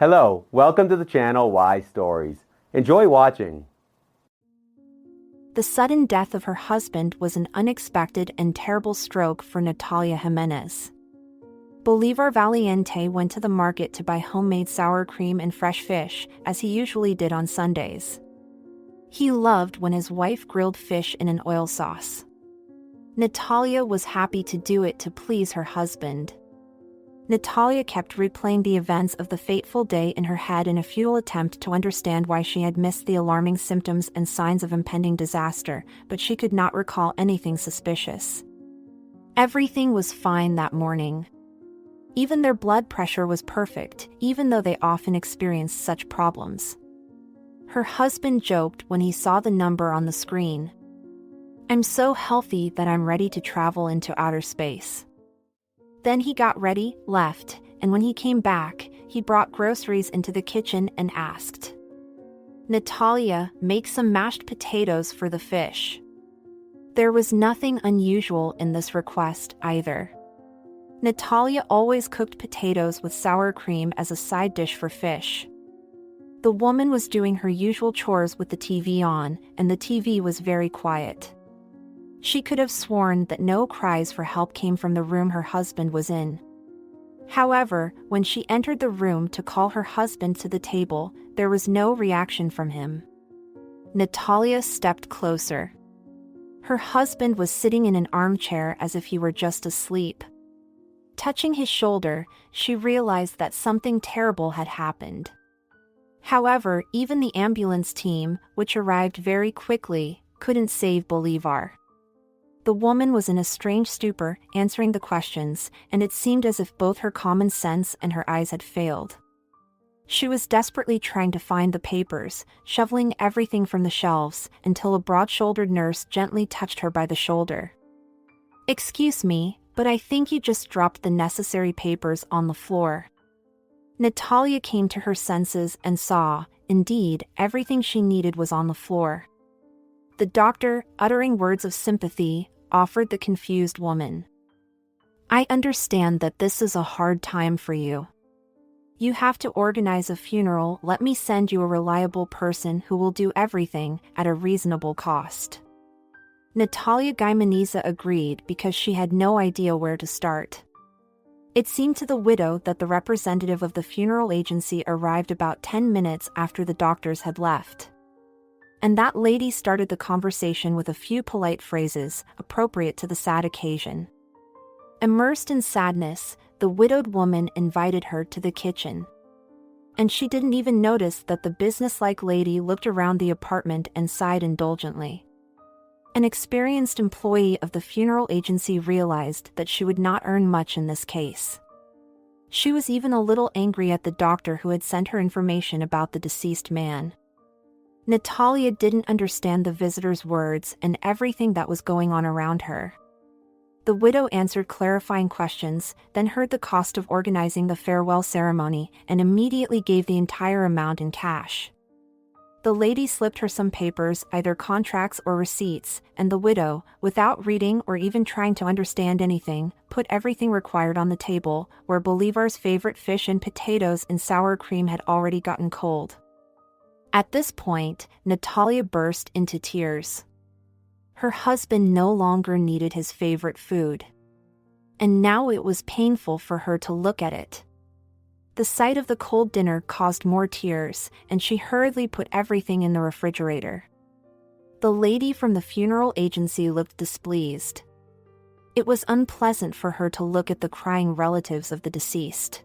Hello, welcome to the channel Why Stories. Enjoy watching. The sudden death of her husband was an unexpected and terrible stroke for Natalia Gimenez. Bolívar Valiente went to the market to buy homemade sour cream and fresh fish, as he usually did on Sundays. He loved when his wife grilled fish in an oil sauce. Natalia was happy to do it to please her husband. Natalia kept replaying the events of the fateful day in her head in a futile attempt to understand why she had missed the alarming symptoms and signs of impending disaster, but she could not recall anything suspicious. Everything was fine that morning. Even their blood pressure was perfect, even though they often experienced such problems. Her husband joked when he saw the number on the screen. "I'm so healthy that I'm ready to travel into outer space." Then he got ready, left, and when he came back, he brought groceries into the kitchen and asked, "Natalia, make some mashed potatoes for the fish." There was nothing unusual in this request either. Natalia always cooked potatoes with sour cream as a side dish for fish. The woman was doing her usual chores with the TV on, and the TV was very quiet. She could have sworn that no cries for help came from the room her husband was in. However, when she entered the room to call her husband to the table, there was no reaction from him. Natalia stepped closer. Her husband was sitting in an armchair as if he were just asleep. Touching his shoulder, she realized that something terrible had happened. However, even the ambulance team, which arrived very quickly, couldn't save Bolívar. The woman was in a strange stupor, answering the questions, and it seemed as if both her common sense and her eyes had failed. She was desperately trying to find the papers, shoveling everything from the shelves, until a broad-shouldered nurse gently touched her by the shoulder. "Excuse me, but I think you just dropped the necessary papers on the floor." Natalia came to her senses and saw, indeed, everything she needed was on the floor. The doctor, uttering words of sympathy, offered the confused woman, "I understand that this is a hard time for you. You have to organize a funeral. Let me send you a reliable person who will do everything at a reasonable cost." Natalia Gimenez agreed because she had no idea where to start. It seemed to the widow that the representative of the funeral agency arrived about 10 minutes after the doctors had left. And that lady started the conversation with a few polite phrases, appropriate to the sad occasion. Immersed in sadness, the widowed woman invited her to the kitchen. And she didn't even notice that the businesslike lady looked around the apartment and sighed indulgently. An experienced employee of the funeral agency realized that she would not earn much in this case. She was even a little angry at the doctor who had sent her information about the deceased man. Natalia didn't understand the visitor's words and everything that was going on around her. The widow answered clarifying questions, then heard the cost of organizing the farewell ceremony, and immediately gave the entire amount in cash. The lady slipped her some papers, either contracts or receipts, and the widow, without reading or even trying to understand anything, put everything required on the table, where Bolívar's favorite fish and potatoes and sour cream had already gotten cold. At this point, Natalia burst into tears. Her husband no longer needed his favorite food. And now it was painful for her to look at it. The sight of the cold dinner caused more tears, and she hurriedly put everything in the refrigerator. The lady from the funeral agency looked displeased. It was unpleasant for her to look at the crying relatives of the deceased.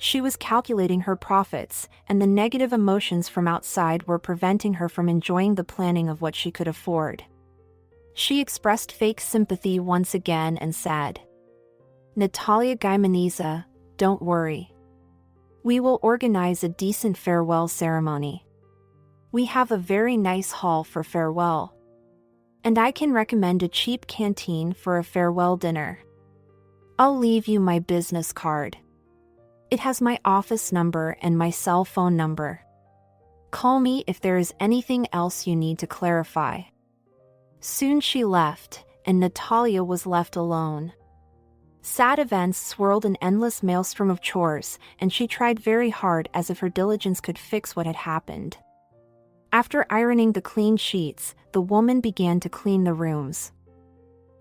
She was calculating her profits, and the negative emotions from outside were preventing her from enjoying the planning of what she could afford. She expressed fake sympathy once again and said, "Natalia Gimenez, don't worry. We will organize a decent farewell ceremony. We have a very nice hall for farewell. And I can recommend a cheap canteen for a farewell dinner. I'll leave you my business card. It has my office number and my cell phone number. Call me if there is anything else you need to clarify." Soon she left, and Natalia was left alone. Sad events swirled an endless maelstrom of chores, and she tried very hard as if her diligence could fix what had happened. After ironing the clean sheets, the woman began to clean the rooms.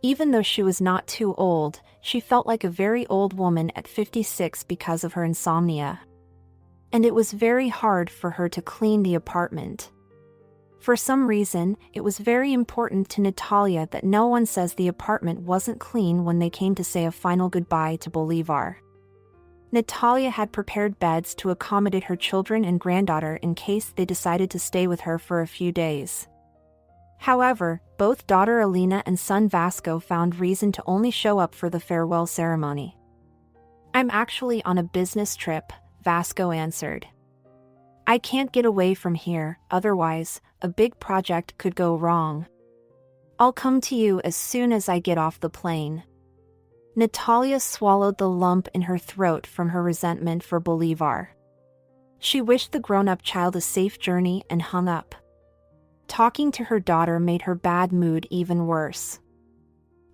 Even though she was not too old, she felt like a very old woman at 56 because of her insomnia. And it was very hard for her to clean the apartment. For some reason, it was very important to Natalia that no one says the apartment wasn't clean when they came to say a final goodbye to Bolívar. Natalia had prepared beds to accommodate her children and granddaughter in case they decided to stay with her for a few days. However, both daughter Alina and son Vasco found reason to only show up for the farewell ceremony. "I'm actually on a business trip," Vasco answered. "I can't get away from here, otherwise, a big project could go wrong. I'll come to you as soon as I get off the plane." Natalia swallowed the lump in her throat from her resentment for Bolívar. She wished the grown-up child a safe journey and hung up. Talking to her daughter made her bad mood even worse.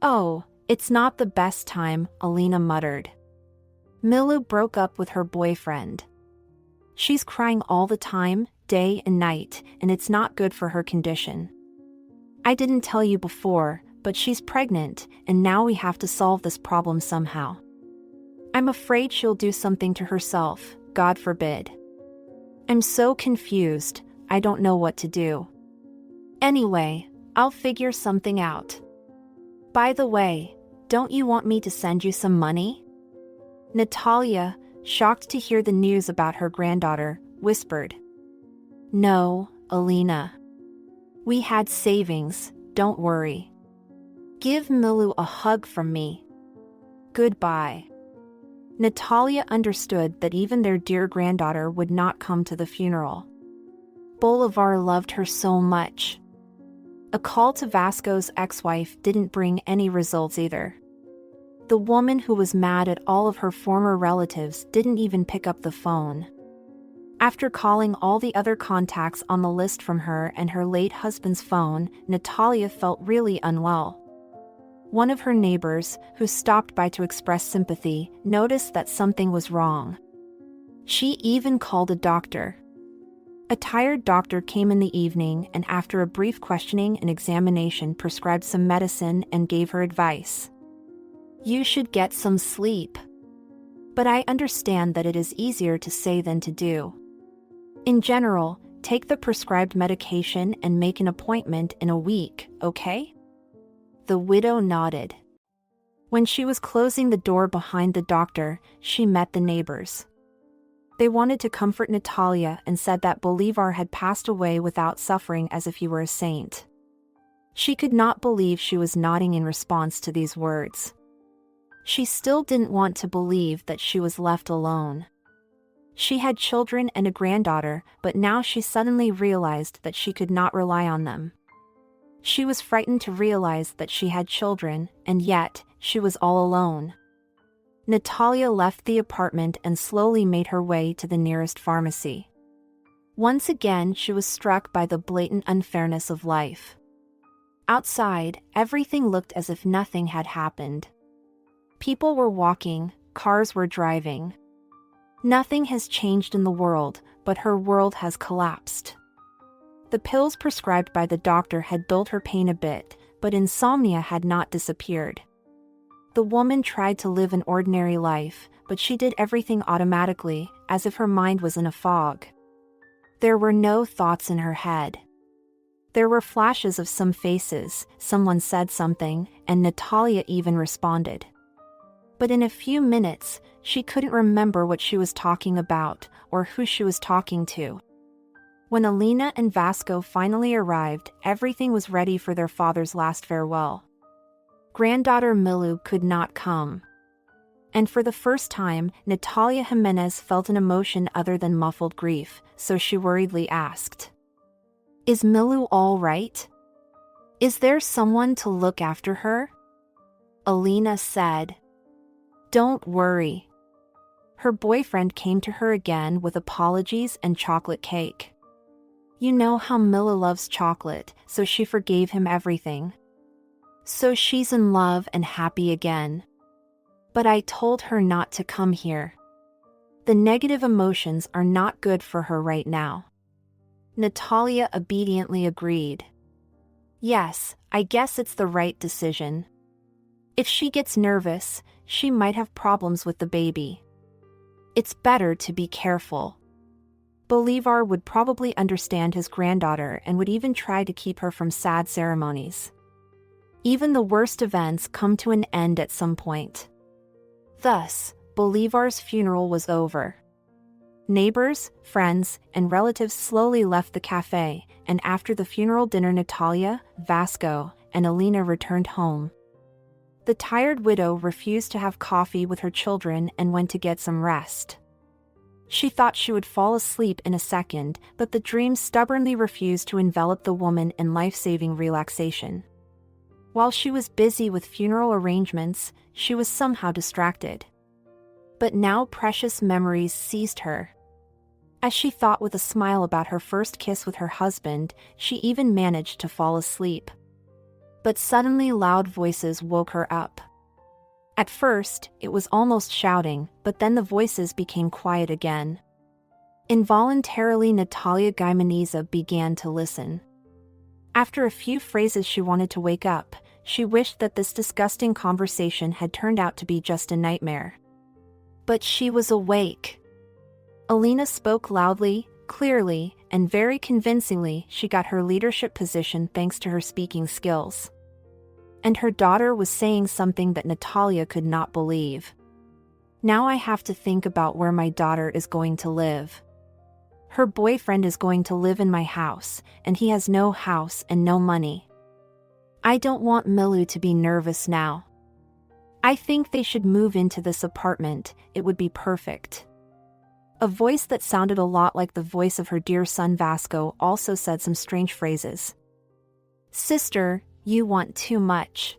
"Oh, it's not the best time," Alina muttered. "Milu broke up with her boyfriend. She's crying all the time, day and night, and it's not good for her condition. I didn't tell you before, but she's pregnant, and now we have to solve this problem somehow. I'm afraid she'll do something to herself, God forbid. I'm so confused, I don't know what to do. Anyway, I'll figure something out. By the way, don't you want me to send you some money?" Natalia, shocked to hear the news about her granddaughter, whispered. "No, Alina. We had savings, don't worry. Give Milu a hug from me. Goodbye." Natalia understood that even their dear granddaughter would not come to the funeral. Bolívar loved her so much. A call to Vasco's ex-wife didn't bring any results either. The woman who was mad at all of her former relatives didn't even pick up the phone. After calling all the other contacts on the list from her and her late husband's phone, Natalia felt really unwell. One of her neighbors, who stopped by to express sympathy, noticed that something was wrong. She even called a doctor. A tired doctor came in the evening and after a brief questioning and examination prescribed some medicine and gave her advice. "You should get some sleep. But I understand that it is easier to say than to do. In general, take the prescribed medication and make an appointment in a week, okay?" The widow nodded. When she was closing the door behind the doctor, she met the neighbors. They wanted to comfort Natalia and said that Bolívar had passed away without suffering as if he were a saint. She could not believe she was nodding in response to these words. She still didn't want to believe that she was left alone. She had children and a granddaughter, but now she suddenly realized that she could not rely on them. She was frightened to realize that she had children, and yet, she was all alone. Natalia left the apartment and slowly made her way to the nearest pharmacy. Once again, she was struck by the blatant unfairness of life. Outside, everything looked as if nothing had happened. People were walking, cars were driving. Nothing has changed in the world, but her world has collapsed. The pills prescribed by the doctor had dulled her pain a bit, but insomnia had not disappeared. The woman tried to live an ordinary life, but she did everything automatically, as if her mind was in a fog. There were no thoughts in her head. There were flashes of some faces, someone said something, and Natalia even responded. But in a few minutes, she couldn't remember what she was talking about, or who she was talking to. When Alina and Vasco finally arrived, everything was ready for their father's last farewell. Granddaughter Milu could not come. And for the first time, Natalia Gimenez felt an emotion other than muffled grief, so she worriedly asked, "Is Milu all right? Is there someone to look after her?" Alina said, "Don't worry." Her boyfriend came to her again with apologies and chocolate cake. You know how Milu loves chocolate, so she forgave him everything. So she's in love and happy again. But I told her not to come here. The negative emotions are not good for her right now. Natalia obediently agreed. Yes, I guess it's the right decision. If she gets nervous, she might have problems with the baby. It's better to be careful. Bolívar would probably understand his granddaughter and would even try to keep her from sad ceremonies. Even the worst events come to an end at some point. Thus, Bolívar's funeral was over. Neighbors, friends, and relatives slowly left the cafe, and after the funeral dinner Natalia, Vasco, and Alina returned home. The tired widow refused to have coffee with her children and went to get some rest. She thought she would fall asleep in a second, but the dream stubbornly refused to envelop the woman in life-saving relaxation. While she was busy with funeral arrangements, she was somehow distracted. But now precious memories seized her. As she thought with a smile about her first kiss with her husband, she even managed to fall asleep. But suddenly loud voices woke her up. At first, it was almost shouting, but then the voices became quiet again. Involuntarily Natalia Gimenez began to listen. After a few phrases she wanted to wake up. She wished that this disgusting conversation had turned out to be just a nightmare. But she was awake. Alina spoke loudly, clearly, and very convincingly. She got her leadership position thanks to her speaking skills. And her daughter was saying something that Natalia could not believe. Now I have to think about where my daughter is going to live. Her boyfriend is going to live in my house, and he has no house and no money. I don't want Milu to be nervous now. I think they should move into this apartment, it would be perfect. A voice that sounded a lot like the voice of her dear son Vasco also said some strange phrases. Sister, you want too much.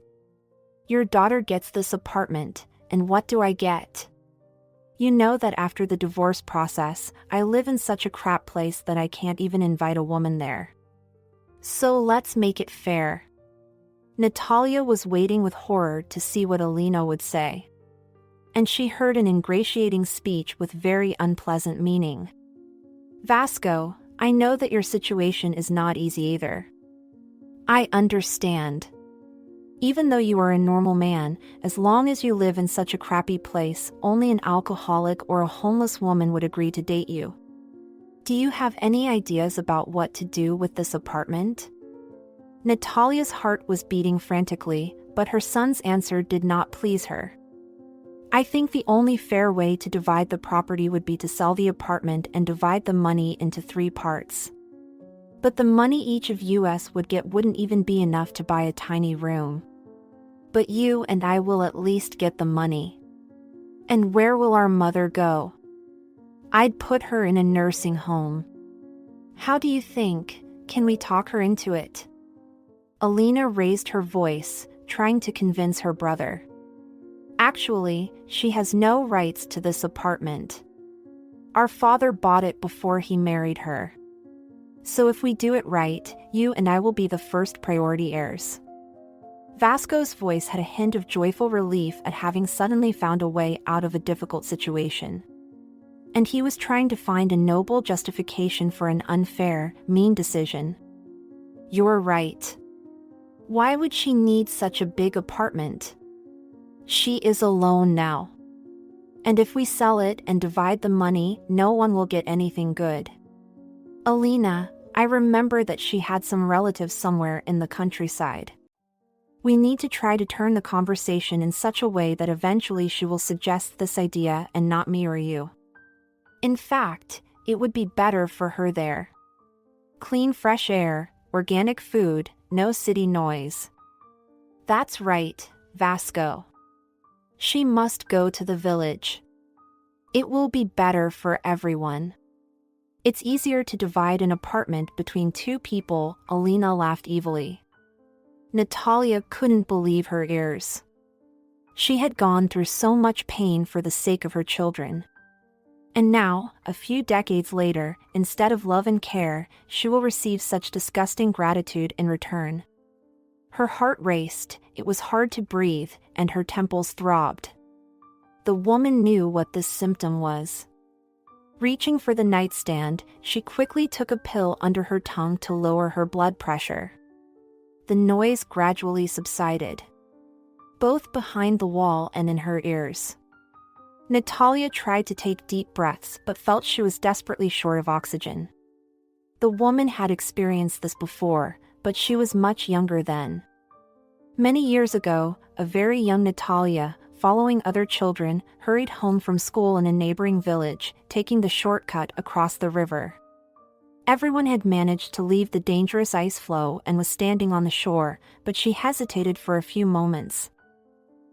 Your daughter gets this apartment, and what do I get? You know that after the divorce process, I live in such a crap place that I can't even invite a woman there. So let's make it fair. Natalia was waiting with horror to see what Alina would say. And she heard an ingratiating speech with very unpleasant meaning. Vasco, I know that your situation is not easy either. I understand. Even though you are a normal man, as long as you live in such a crappy place, only an alcoholic or a homeless woman would agree to date you. Do you have any ideas about what to do with this apartment? Natalia's heart was beating frantically, but her son's answer did not please her. I think the only fair way to divide the property would be to sell the apartment and divide the money into 3 parts. But the money each of us would get wouldn't even be enough to buy a tiny room. But you and I will at least get the money. And where will our mother go? I'd put her in a nursing home. How do you think? Can we talk her into it? Alina raised her voice, trying to convince her brother. Actually, she has no rights to this apartment. Our father bought it before he married her. So if we do it right, you and I will be the first priority heirs. Vasco's voice had a hint of joyful relief at having suddenly found a way out of a difficult situation. And he was trying to find a noble justification for an unfair, mean decision. You're right. Why would she need such a big apartment? She is alone now. And if we sell it and divide the money, no one will get anything good. Alina, I remember that she had some relatives somewhere in the countryside. We need to try to turn the conversation in such a way that eventually she will suggest this idea and not me or you. In fact, it would be better for her there. Clean fresh air, organic food, no city noise. That's right, Vasco. She must go to the village. It will be better for everyone. It's easier to divide an apartment between 2 people, Alina laughed evilly. Natalia couldn't believe her ears. She had gone through so much pain for the sake of her children. And now, a few decades later, instead of love and care, she will receive such disgusting gratitude in return. Her heart raced, it was hard to breathe, and her temples throbbed. The woman knew what this symptom was. Reaching for the nightstand, she quickly took a pill under her tongue to lower her blood pressure. The noise gradually subsided, both behind the wall and in her ears. Natalia tried to take deep breaths but felt she was desperately short of oxygen. The woman had experienced this before, but she was much younger then. Many years ago, a very young Natalia, following other children, hurried home from school in a neighboring village, taking the shortcut across the river. Everyone had managed to leave the dangerous ice floe and was standing on the shore, but she hesitated for a few moments.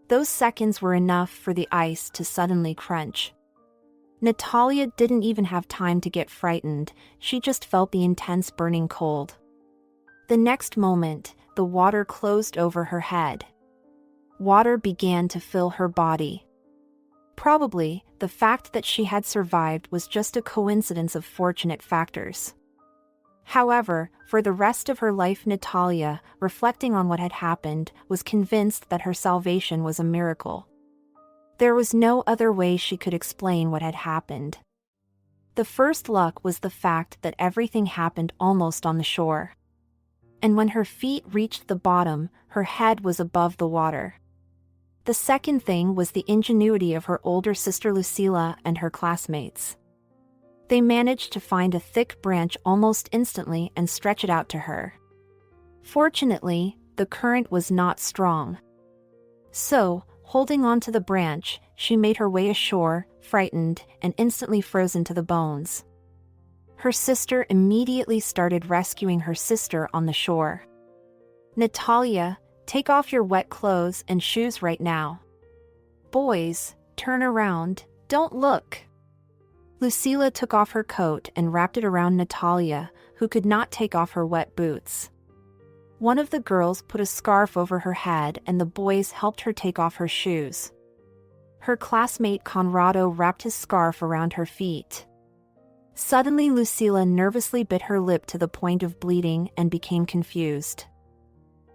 Those seconds were enough for the ice to suddenly crunch. Natalia didn't even have time to get frightened, she just felt the intense burning cold. The next moment, the water closed over her head. Water began to fill her body. Probably, the fact that she had survived was just a coincidence of fortunate factors. However, for the rest of her life Natalia, reflecting on what had happened, was convinced that her salvation was a miracle. There was no other way she could explain what had happened. The first luck was the fact that everything happened almost on the shore. And when her feet reached the bottom, her head was above the water. The second thing was the ingenuity of her older sister Lucila and her classmates. They managed to find a thick branch almost instantly and stretch it out to her. Fortunately, the current was not strong. So, holding on to the branch, she made her way ashore, frightened, and instantly frozen to the bones. Her sister immediately started rescuing her sister on the shore. "Natalia, take off your wet clothes and shoes right now. Boys, turn around, don't look." Lucila took off her coat and wrapped it around Natalia, who could not take off her wet boots. One of the girls put a scarf over her head and the boys helped her take off her shoes. Her classmate Conrado wrapped his scarf around her feet. Suddenly Lucila nervously bit her lip to the point of bleeding and became confused.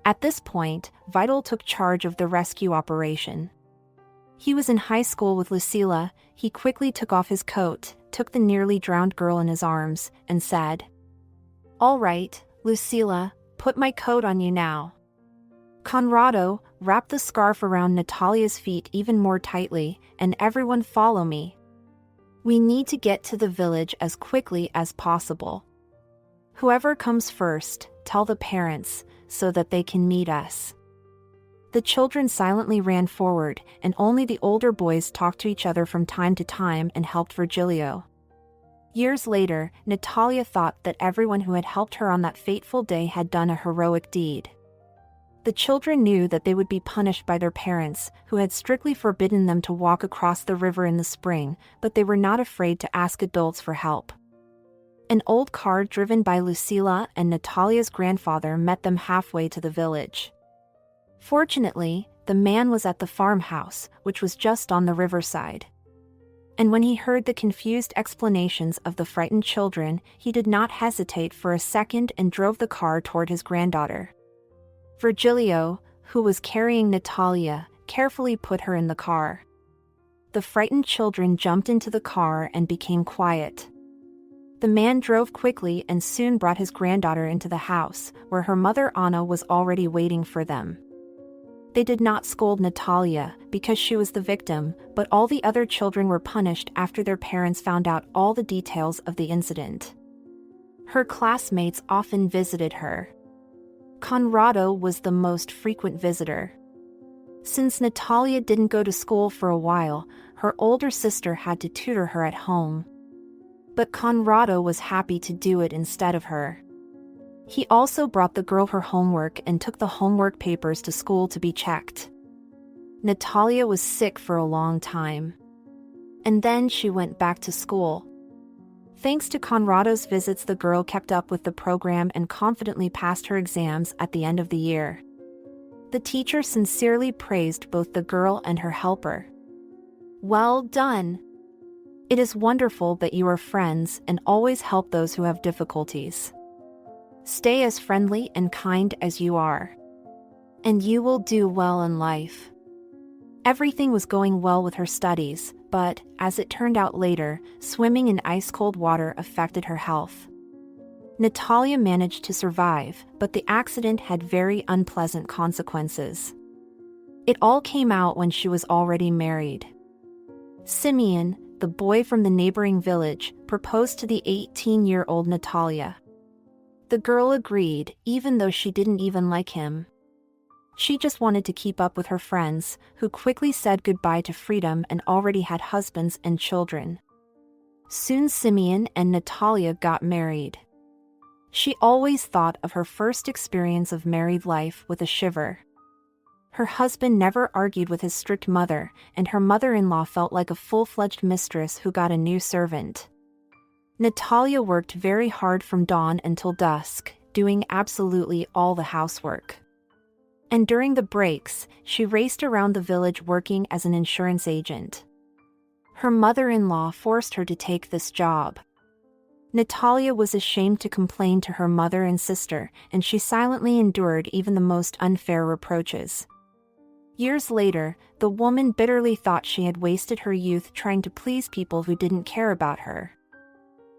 At this point, Vital took charge of the rescue operation. He was in high school with Lucila. He quickly took off his coat, took the nearly drowned girl in his arms, and said, "All right, Lucila, put my coat on you now." Conrado wrapped the scarf around Natalia's feet even more tightly, and "Everyone follow me. We need to get to the village as quickly as possible. Whoever comes first, tell the parents, so that they can meet us." The children silently ran forward, and only the older boys talked to each other from time to time and helped Virgilio. Years later, Natalia thought that everyone who had helped her on that fateful day had done a heroic deed. The children knew that they would be punished by their parents, who had strictly forbidden them to walk across the river in the spring, but they were not afraid to ask adults for help. An old car driven by Lucila and Natalia's grandfather met them halfway to the village. Fortunately, the man was at the farmhouse, which was just on the riverside. And when he heard the confused explanations of the frightened children, he did not hesitate for a second and drove the car toward his granddaughter. Virgilio, who was carrying Natalia, carefully put her in the car. The frightened children jumped into the car and became quiet. The man drove quickly and soon brought his granddaughter into the house, where her mother Anna was already waiting for them. They did not scold Natalia, because she was the victim, but all the other children were punished after their parents found out all the details of the incident. Her classmates often visited her. Conrado was the most frequent visitor. Since Natalia didn't go to school for a while, her older sister had to tutor her at home. But Conrado was happy to do it instead of her. He also brought the girl her homework and took the homework papers to school to be checked. Natalia was sick for a long time. And then she went back to school. Thanks to Conrado's visits, the girl kept up with the program and confidently passed her exams at the end of the year. The teacher sincerely praised both the girl and her helper. "Well done. It is wonderful that you are friends and always help those who have difficulties. Stay as friendly and kind as you are, and you will do well in life." Everything was going well with her studies, but, as it turned out later, swimming in ice-cold water affected her health. Natalia managed to survive, but the accident had very unpleasant consequences. It all came out when she was already married. Simeon, the boy from the neighboring village, proposed to the 18-year-old Natalia. The girl agreed, even though she didn't even like him. She just wanted to keep up with her friends, who quickly said goodbye to freedom and already had husbands and children. Soon Simeon and Natalia got married. She always thought of her first experience of married life with a shiver. Her husband never argued with his strict mother, and her mother-in-law felt like a full-fledged mistress who got a new servant. Natalia worked very hard from dawn until dusk, doing absolutely all the housework. And during the breaks, she raced around the village working as an insurance agent. Her mother-in-law forced her to take this job. Natalia was ashamed to complain to her mother and sister, and she silently endured even the most unfair reproaches. Years later, the woman bitterly thought she had wasted her youth trying to please people who didn't care about her.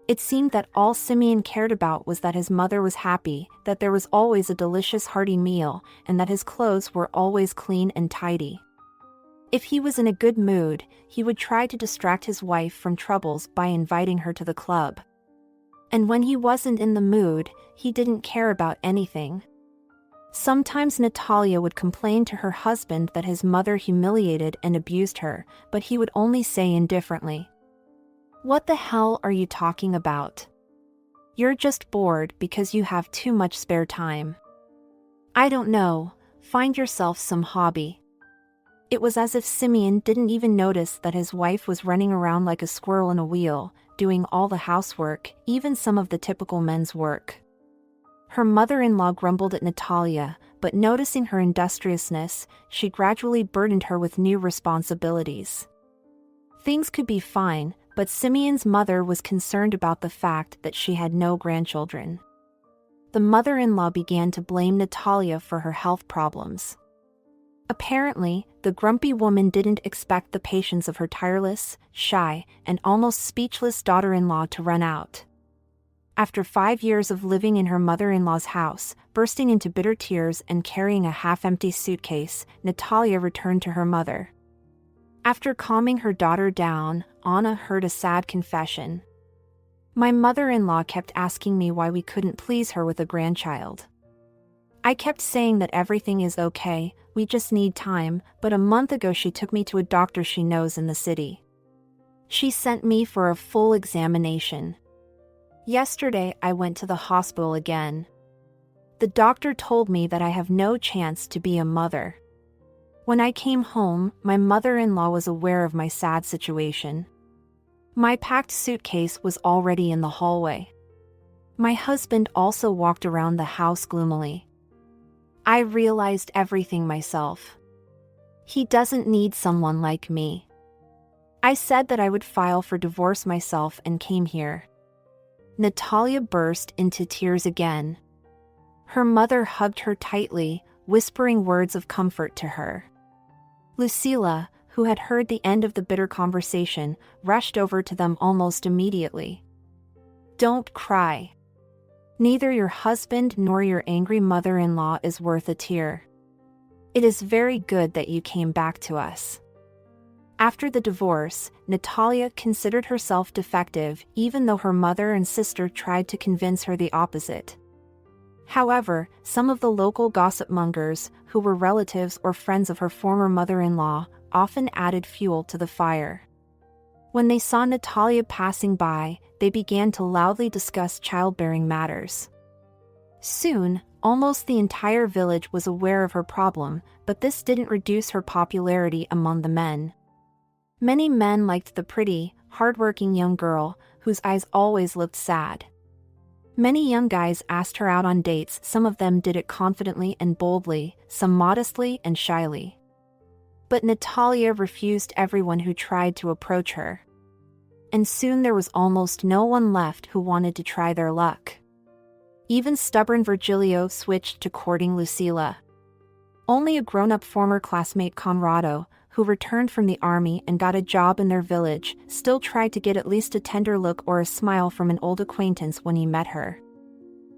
It seemed that all Simeon cared about was that his mother was happy, that there was always a delicious hearty meal, and that his clothes were always clean and tidy. If he was in a good mood, he would try to distract his wife from troubles by inviting her to the club. And when he wasn't in the mood, he didn't care about anything. Sometimes Natalia would complain to her husband that his mother humiliated and abused her, but he would only say indifferently, "What the hell are you talking about? You're just bored because you have too much spare time. I don't know, find yourself some hobby." It was as if Simeon didn't even notice that his wife was running around like a squirrel in a wheel, doing all the housework, even some of the typical men's work. Her mother-in-law grumbled at Natalia, but noticing her industriousness, she gradually burdened her with new responsibilities. Things could be fine, but Simeon's mother was concerned about the fact that she had no grandchildren. The mother-in-law began to blame Natalia for her health problems. Apparently, the grumpy woman didn't expect the patience of her tireless, shy, and almost speechless daughter-in-law to run out. After 5 years of living in her mother-in-law's house, bursting into bitter tears and carrying a half-empty suitcase, Natalia returned to her mother. After calming her daughter down, Anna heard a sad confession. "My mother-in-law kept asking me why we couldn't please her with a grandchild. I kept saying that everything is okay, we just need time, but a month ago she took me to a doctor she knows in the city. She sent me for a full examination. Yesterday I went to the hospital again. The doctor told me that I have no chance to be a mother. When I came home, my mother-in-law was aware of my sad situation. My packed suitcase was already in the hallway. My husband also walked around the house gloomily. I realized everything myself. He doesn't need someone like me. I said that I would file for divorce myself and came here." Natalia burst into tears again. Her mother hugged her tightly, whispering words of comfort to her. Lucila, who had heard the end of the bitter conversation, rushed over to them almost immediately. "Don't cry. Neither your husband nor your angry mother-in-law is worth a tear. It is very good that you came back to us." After the divorce, Natalia considered herself defective even though her mother and sister tried to convince her the opposite. However, some of the local gossip mongers, who were relatives or friends of her former mother-in-law, often added fuel to the fire. When they saw Natalia passing by, they began to loudly discuss childbearing matters. Soon, almost the entire village was aware of her problem, but this didn't reduce her popularity among the men. Many men liked the pretty, hardworking young girl, whose eyes always looked sad. Many young guys asked her out on dates. Some of them did it confidently and boldly, some modestly and shyly. But Natalia refused everyone who tried to approach her. And soon there was almost no one left who wanted to try their luck. Even stubborn Virgilio switched to courting Lucila. Only a grown-up former classmate Conrado, who returned from the army and got a job in their village, still tried to get at least a tender look or a smile from an old acquaintance when he met her.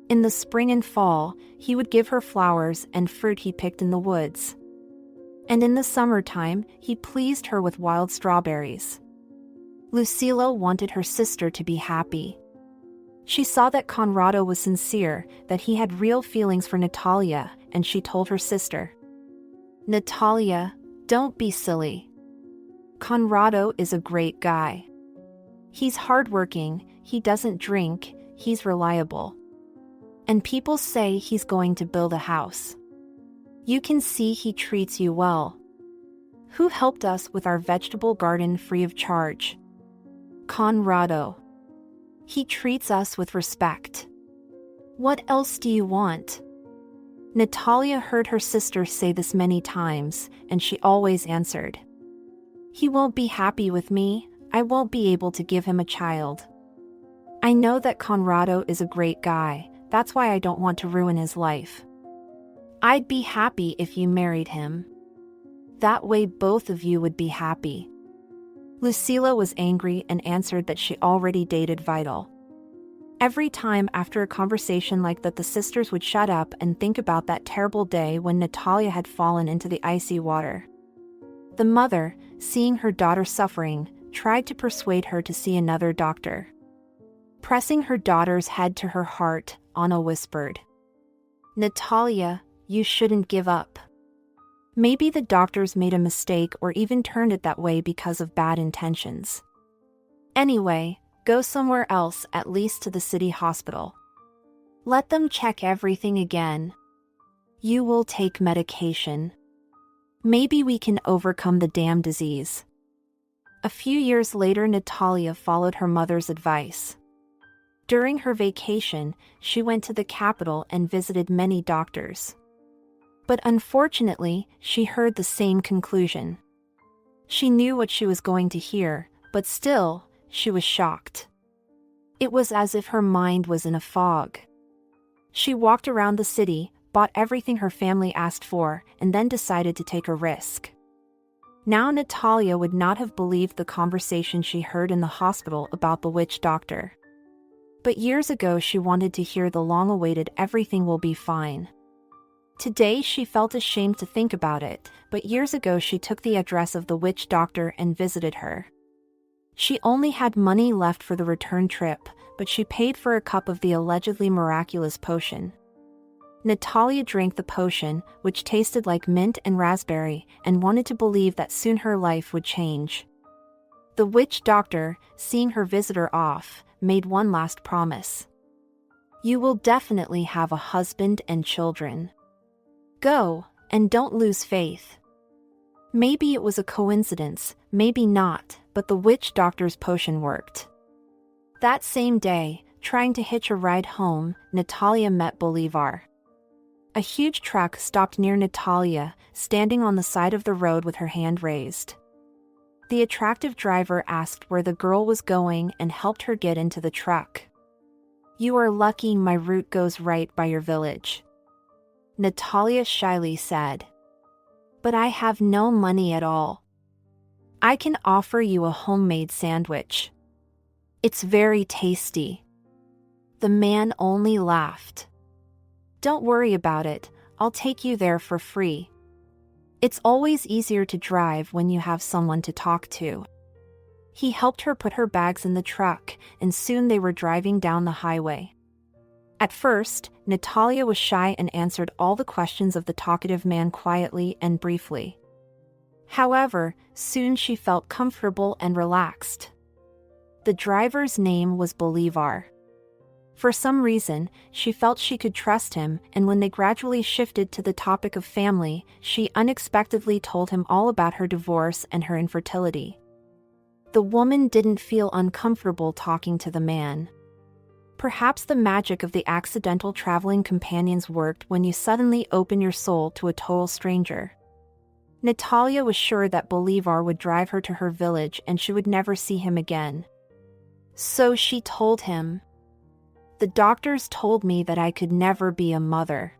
In the spring and fall, he would give her flowers and fruit he picked in the woods. And in the summertime, he pleased her with wild strawberries. Lucila wanted her sister to be happy. She saw that Conrado was sincere, that he had real feelings for Natalia, and she told her sister, "Natalia, don't be silly. Conrado is a great guy. He's hardworking, he doesn't drink, he's reliable. And people say he's going to build a house. You can see he treats you well. Who helped us with our vegetable garden free of charge? Conrado. He treats us with respect. What else do you want?" Natalia heard her sister say this many times, and she always answered, "He won't be happy with me, I won't be able to give him a child. I know that Conrado is a great guy, that's why I don't want to ruin his life. I'd be happy if you married him. That way both of you would be happy." Lucila was angry and answered that she already dated Vital. Every time after a conversation like that, the sisters would shut up and think about that terrible day when Natalia had fallen into the icy water. The mother, seeing her daughter suffering, tried to persuade her to see another doctor. Pressing her daughter's head to her heart, Anna whispered, "Natalia, you shouldn't give up. Maybe the doctors made a mistake or even turned it that way because of bad intentions. Anyway, go somewhere else, at least to the city hospital. Let them check everything again. You will take medication. Maybe we can overcome the damn disease." A few years later, Natalia followed her mother's advice. During her vacation, she went to the capital and visited many doctors. But unfortunately, she heard the same conclusion. She knew what she was going to hear, but still, she was shocked. It was as if her mind was in a fog. She walked around the city, bought everything her family asked for, and then decided to take a risk. Now Natalia would not have believed the conversation she heard in the hospital about the witch doctor. But years ago she wanted to hear the long-awaited "everything will be fine." Today she felt ashamed to think about it, but years ago she took the address of the witch doctor and visited her. She only had money left for the return trip, but she paid for a cup of the allegedly miraculous potion. Natalia drank the potion, which tasted like mint and raspberry, and wanted to believe that soon her life would change. The witch doctor, seeing her visitor off, made one last promise. "You will definitely have a husband and children. Go, and don't lose faith." Maybe it was a coincidence, maybe not, but the witch doctor's potion worked. That same day, trying to hitch a ride home, Natalia met Bolívar. A huge truck stopped near Natalia, standing on the side of the road with her hand raised. The attractive driver asked where the girl was going and helped her get into the truck. "You are lucky my route goes right by your village," Natalia shyly said. "But I have no money at all. I can offer you a homemade sandwich. It's very tasty." The man only laughed. "Don't worry about it, I'll take you there for free. It's always easier to drive when you have someone to talk to." He helped her put her bags in the truck, and soon they were driving down the highway. At first, Natalia was shy and answered all the questions of the talkative man quietly and briefly. However, soon she felt comfortable and relaxed. The driver's name was Bolívar. For some reason, she felt she could trust him, and when they gradually shifted to the topic of family, she unexpectedly told him all about her divorce and her infertility. The woman didn't feel uncomfortable talking to the man. Perhaps the magic of the accidental traveling companions worked when you suddenly open your soul to a total stranger. Natalia was sure that Bolívar would drive her to her village and she would never see him again. So she told him, "The doctors told me that I could never be a mother.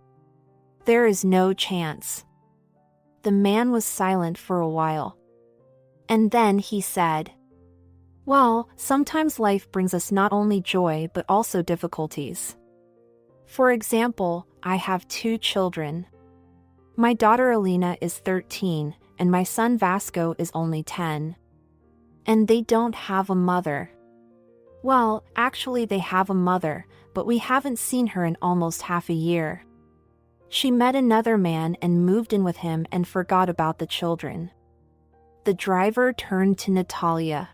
There is no chance." The man was silent for a while. And then he said, "Well, sometimes life brings us not only joy but also difficulties. For example, I have 2 children. My daughter Alina is 13, and my son Vasco is only 10. And they don't have a mother. Well, actually they have a mother, but we haven't seen her in almost half a year. She met another man and moved in with him and forgot about the children." The driver turned to Natalia.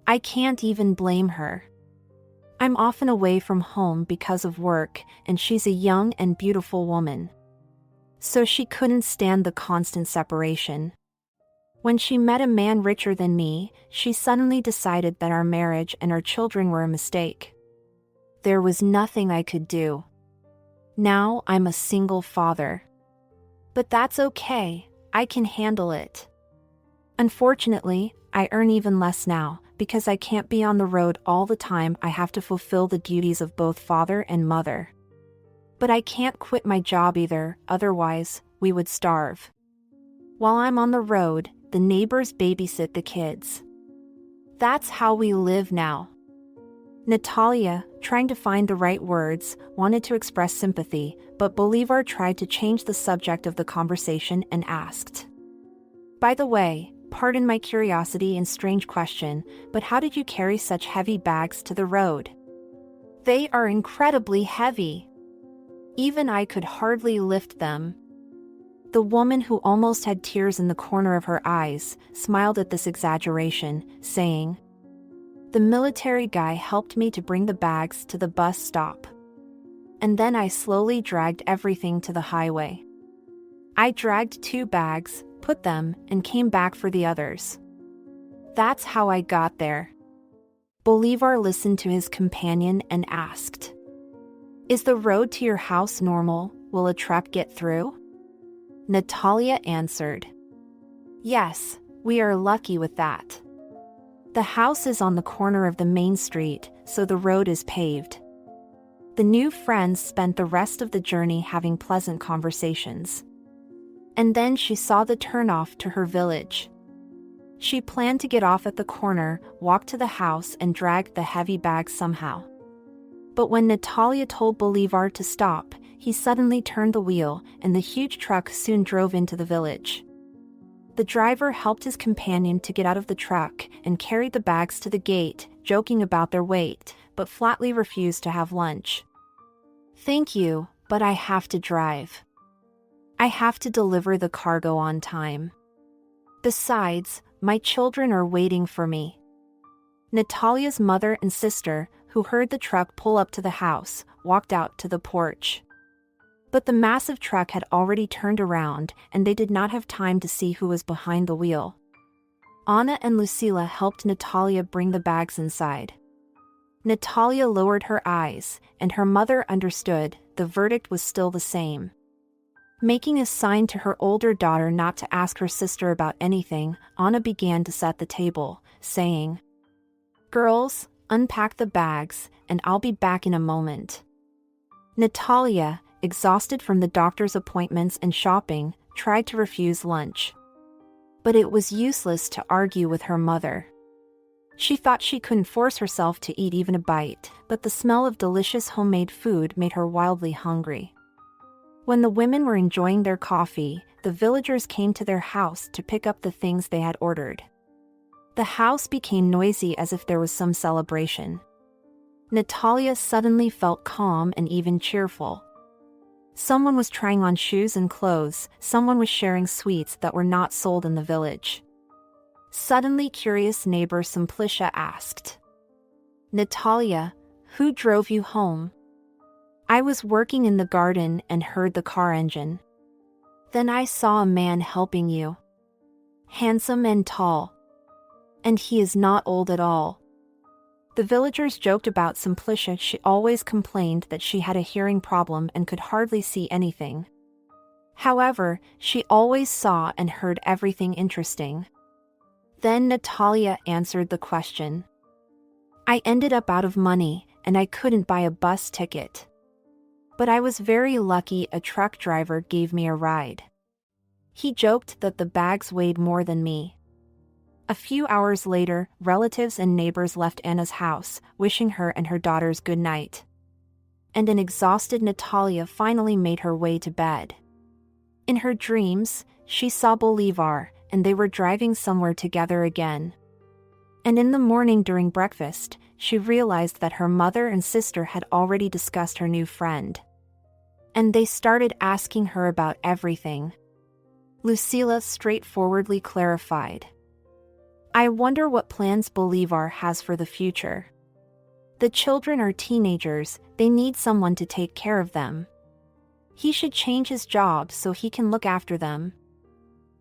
"I can't even blame her. I'm often away from home because of work, and she's a young and beautiful woman. So she couldn't stand the constant separation. When she met a man richer than me, she suddenly decided that our marriage and our children were a mistake. There was nothing I could do. Now I'm a single father. But that's okay, I can handle it. Unfortunately, I earn even less now, because I can't be on the road all the time. I have to fulfill the duties of both father and mother. But I can't quit my job either, otherwise, we would starve. While I'm on the road, the neighbors babysit the kids. That's how we live now." Natalia, trying to find the right words, wanted to express sympathy, but Bolívar tried to change the subject of the conversation and asked, "By the way, pardon my curiosity and strange question, but how did you carry such heavy bags to the road?" "They are incredibly heavy. Even I could hardly lift them." The woman, who almost had tears in the corner of her eyes, smiled at this exaggeration, saying, "The military guy helped me to bring the bags to the bus stop. And then I slowly dragged everything to the highway. I dragged 2 bags, put them, and came back for the others. That's how I got there." Bolívar listened to his companion and asked, "Is the road to your house normal? Will a truck get through?" Natalia answered, "Yes, we are lucky with that. The house is on the corner of the main street, so the road is paved." The new friends spent the rest of the journey having pleasant conversations. And then she saw the turnoff to her village. She planned to get off at the corner, walk to the house, and drag the heavy bags somehow. But when Natalia told Bolívar to stop, he suddenly turned the wheel, and the huge truck soon drove into the village. The driver helped his companion to get out of the truck and carried the bags to the gate, joking about their weight, but flatly refused to have lunch. "Thank you, but I have to drive. I have to deliver the cargo on time. Besides, my children are waiting for me." Natalia's mother and sister, who heard the truck pull up to the house, walked out to the porch. But the massive truck had already turned around, and they did not have time to see who was behind the wheel. Anna and Lucila helped Natalia bring the bags inside. Natalia lowered her eyes, and her mother understood. The verdict was still the same. Making a sign to her older daughter not to ask her sister about anything, Anna began to set the table, saying, "Girls, unpack the bags, and I'll be back in a moment." Natalia, exhausted from the doctor's appointments and shopping, tried to refuse lunch. But it was useless to argue with her mother. She thought she couldn't force herself to eat even a bite, but the smell of delicious homemade food made her wildly hungry. When the women were enjoying their coffee, the villagers came to their house to pick up the things they had ordered. The house became noisy as if there was some celebration. Natalia suddenly felt calm and even cheerful. Someone was trying on shoes and clothes, someone was sharing sweets that were not sold in the village. Suddenly, curious neighbor Simplicia asked, "Natalia, who drove you home?" "I was working in the garden and heard the car engine. Then I saw a man helping you. Handsome and tall. And he is not old at all." The villagers joked about Simplicia. She always complained that she had a hearing problem and could hardly see anything. However, she always saw and heard everything interesting. Then Natalia answered the question. "I ended up out of money, and I couldn't buy a bus ticket. But I was very lucky. A truck driver gave me a ride. He joked that the bags weighed more than me. A few hours later, relatives and neighbors left Anna's house, wishing her and her daughters good night. And an exhausted Natalia finally made her way to bed. In her dreams, she saw Bolívar, and they were driving somewhere together again. And in the morning during breakfast, she realized that her mother and sister had already discussed her new friend. And they started asking her about everything. Lucila straightforwardly clarified. I wonder what plans Bolívar has for the future. The children are teenagers, they need someone to take care of them. He should change his job so he can look after them.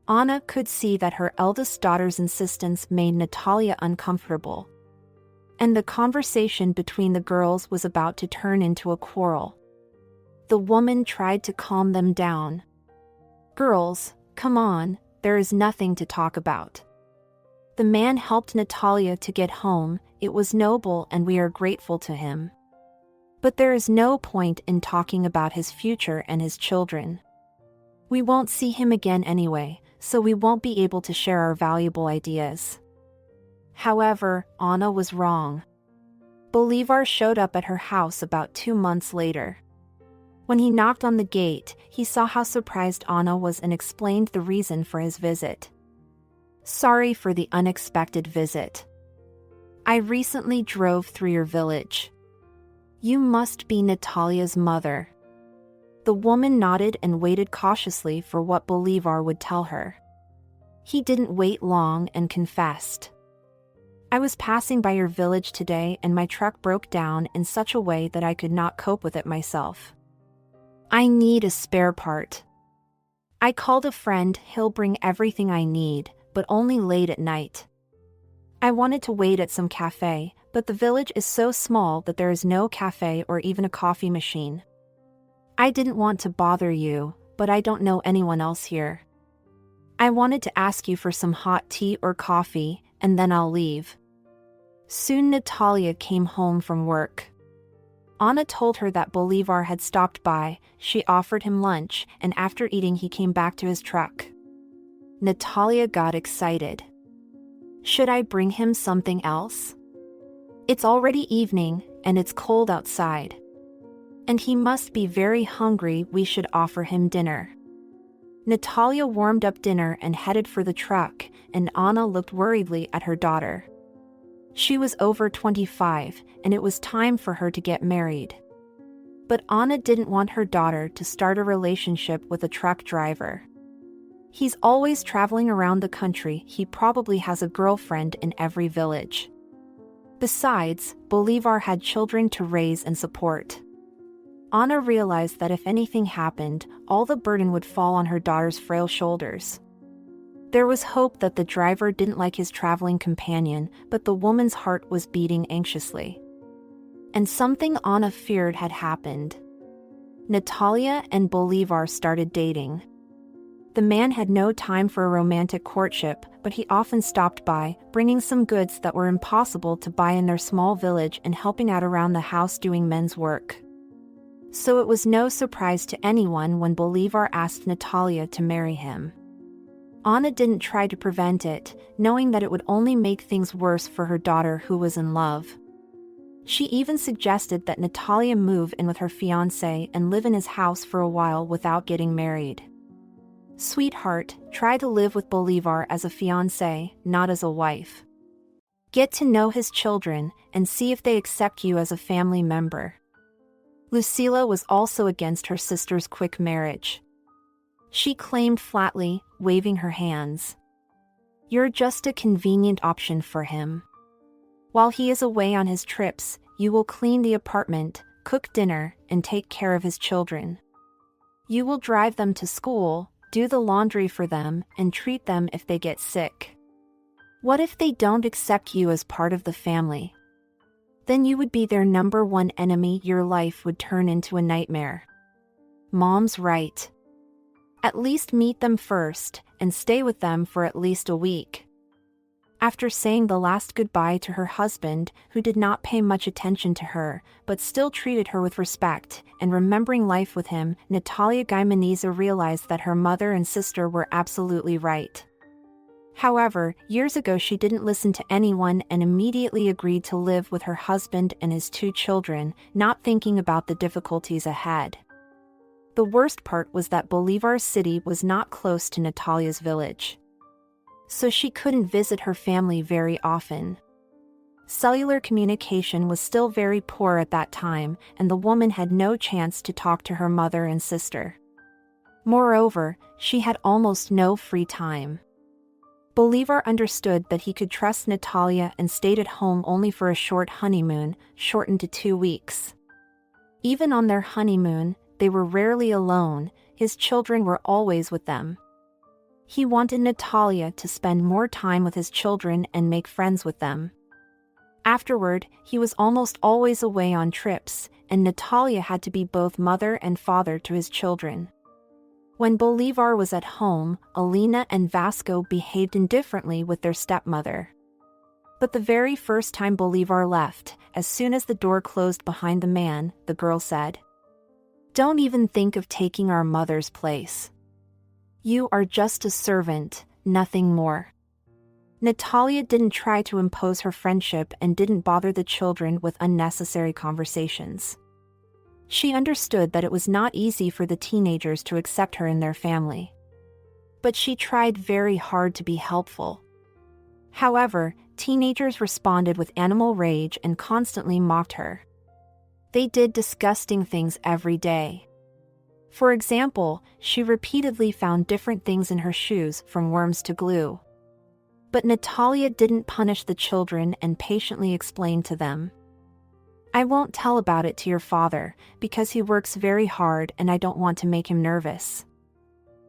Anna could see that her eldest daughter's insistence made Natalia uncomfortable. And the conversation between the girls was about to turn into a quarrel. The woman tried to calm them down. Girls, come on, there is nothing to talk about. The man helped Natalia to get home, it was noble and we are grateful to him. But there is no point in talking about his future and his children. We won't see him again anyway, so we won't be able to share our valuable ideas. However, Anna was wrong. Bolívar showed up at her house about 2 months later. When he knocked on the gate, he saw how surprised Anna was and explained the reason for his visit. Sorry for the unexpected visit. I recently drove through your village. You must be Natalia's mother. The woman nodded and waited cautiously for what Bolívar would tell her. He didn't wait long and confessed. I was passing by your village today and my truck broke down in such a way that I could not cope with it myself. I need a spare part. I called a friend, he'll bring everything I need, but only late at night. I wanted to wait at some cafe, but the village is so small that there is no cafe or even a coffee machine. I didn't want to bother you, but I don't know anyone else here. I wanted to ask you for some hot tea or coffee, and then I'll leave. Soon Natalia came home from work. Anna told her that Bolívar had stopped by, she offered him lunch, and after eating he came back to his truck. Natalia got excited. Should I bring him something else? It's already evening, and it's cold outside. And he must be very hungry, we should offer him dinner. Natalia warmed up dinner and headed for the truck, and Anna looked worriedly at her daughter. She was over 25, and it was time for her to get married. But Anna didn't want her daughter to start a relationship with a truck driver. He's always traveling around the country, he probably has a girlfriend in every village. Besides, Bolívar had children to raise and support. Anna realized that if anything happened, all the burden would fall on her daughter's frail shoulders. There was hope that the driver didn't like his traveling companion, but the woman's heart was beating anxiously. And something Anna feared had happened. Natalia and Bolívar started dating. The man had no time for a romantic courtship, but he often stopped by, bringing some goods that were impossible to buy in their small village and helping out around the house doing men's work. So it was no surprise to anyone when Bolívar asked Natalia to marry him. Anna didn't try to prevent it, knowing that it would only make things worse for her daughter who was in love. She even suggested that Natalia move in with her fiancé and live in his house for a while without getting married. Sweetheart, try to live with Bolívar as a fiancé, not as a wife. Get to know his children and see if they accept you as a family member. Lucila was also against her sister's quick marriage. She claimed flatly, waving her hands. You're just a convenient option for him. While he is away on his trips, you will clean the apartment, cook dinner, and take care of his children. You will drive them to school, do the laundry for them, and treat them if they get sick. What if they don't accept you as part of the family? Then you would be their number one enemy, your life would turn into a nightmare. Mom's right. At least meet them first, and stay with them for at least a week. After saying the last goodbye to her husband, who did not pay much attention to her, but still treated her with respect, and remembering life with him, Natalia Gimenez realized that her mother and sister were absolutely right. However, years ago she didn't listen to anyone and immediately agreed to live with her husband and his 2 children, not thinking about the difficulties ahead. The worst part was that Bolivar City was not close to Natalia's village, so she couldn't visit her family very often. Cellular communication was still very poor at that time, and the woman had no chance to talk to her mother and sister. Moreover, she had almost no free time. Bolívar understood that he could trust Natalia and stayed at home only for a short honeymoon, shortened to 2 weeks. Even on their honeymoon, they were rarely alone, his children were always with them. He wanted Natalia to spend more time with his children and make friends with them. Afterward, he was almost always away on trips, and Natalia had to be both mother and father to his children. When Bolívar was at home, Alina and Vasco behaved indifferently with their stepmother. But the very first time Bolívar left, as soon as the door closed behind the man, the girl said, "Don't even think of taking our mother's place. You are just a servant, nothing more." Natalia didn't try to impose her friendship and didn't bother the children with unnecessary conversations. She understood that it was not easy for the teenagers to accept her in their family. But she tried very hard to be helpful. However, teenagers responded with animal rage and constantly mocked her. They did disgusting things every day. For example, she repeatedly found different things in her shoes, from worms to glue. But Natalia didn't punish the children and patiently explained to them, "I won't tell about it to your father, because he works very hard and I don't want to make him nervous.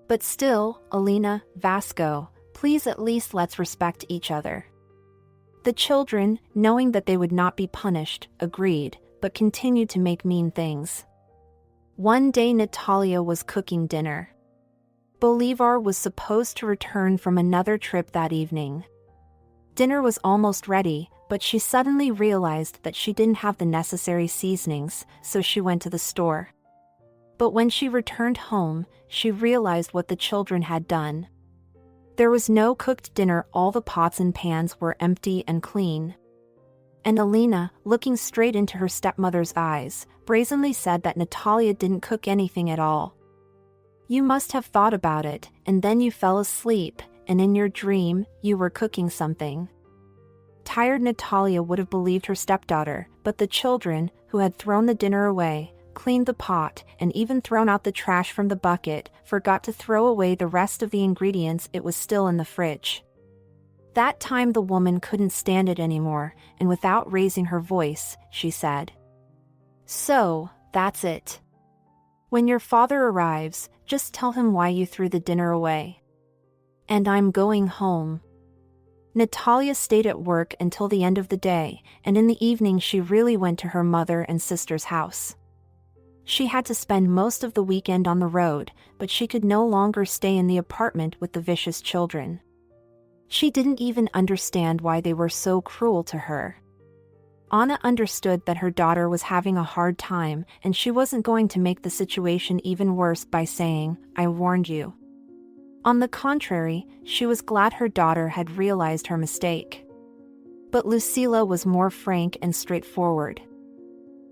But still, Alina, Vasco, please at least let's respect each other." The children, knowing that they would not be punished, agreed, but continued to make mean things. One day Natalia was cooking dinner. Bolívar was supposed to return from another trip that evening. Dinner was almost ready, but she suddenly realized that she didn't have the necessary seasonings, so she went to the store. But when she returned home, she realized what the children had done. There was no cooked dinner, all the pots and pans were empty and clean. And Alina, looking straight into her stepmother's eyes, brazenly said that Natalia didn't cook anything at all. "You must have thought about it, and then you fell asleep, and in your dream, you were cooking something." Tired Natalia would have believed her stepdaughter, but the children, who had thrown the dinner away, cleaned the pot, and even thrown out the trash from the bucket, forgot to throw away the rest of the ingredients. It was still in the fridge. That time the woman couldn't stand it anymore, and without raising her voice, she said, "So, that's it. When your father arrives, just tell him why you threw the dinner away. And I'm going home." Natalia stayed at work until the end of the day, and in the evening she really went to her mother and sister's house. She had to spend most of the weekend on the road, but she could no longer stay in the apartment with the vicious children. She didn't even understand why they were so cruel to her. Anna understood that her daughter was having a hard time, and she wasn't going to make the situation even worse by saying, "I warned you." On the contrary, she was glad her daughter had realized her mistake. But Lucila was more frank and straightforward.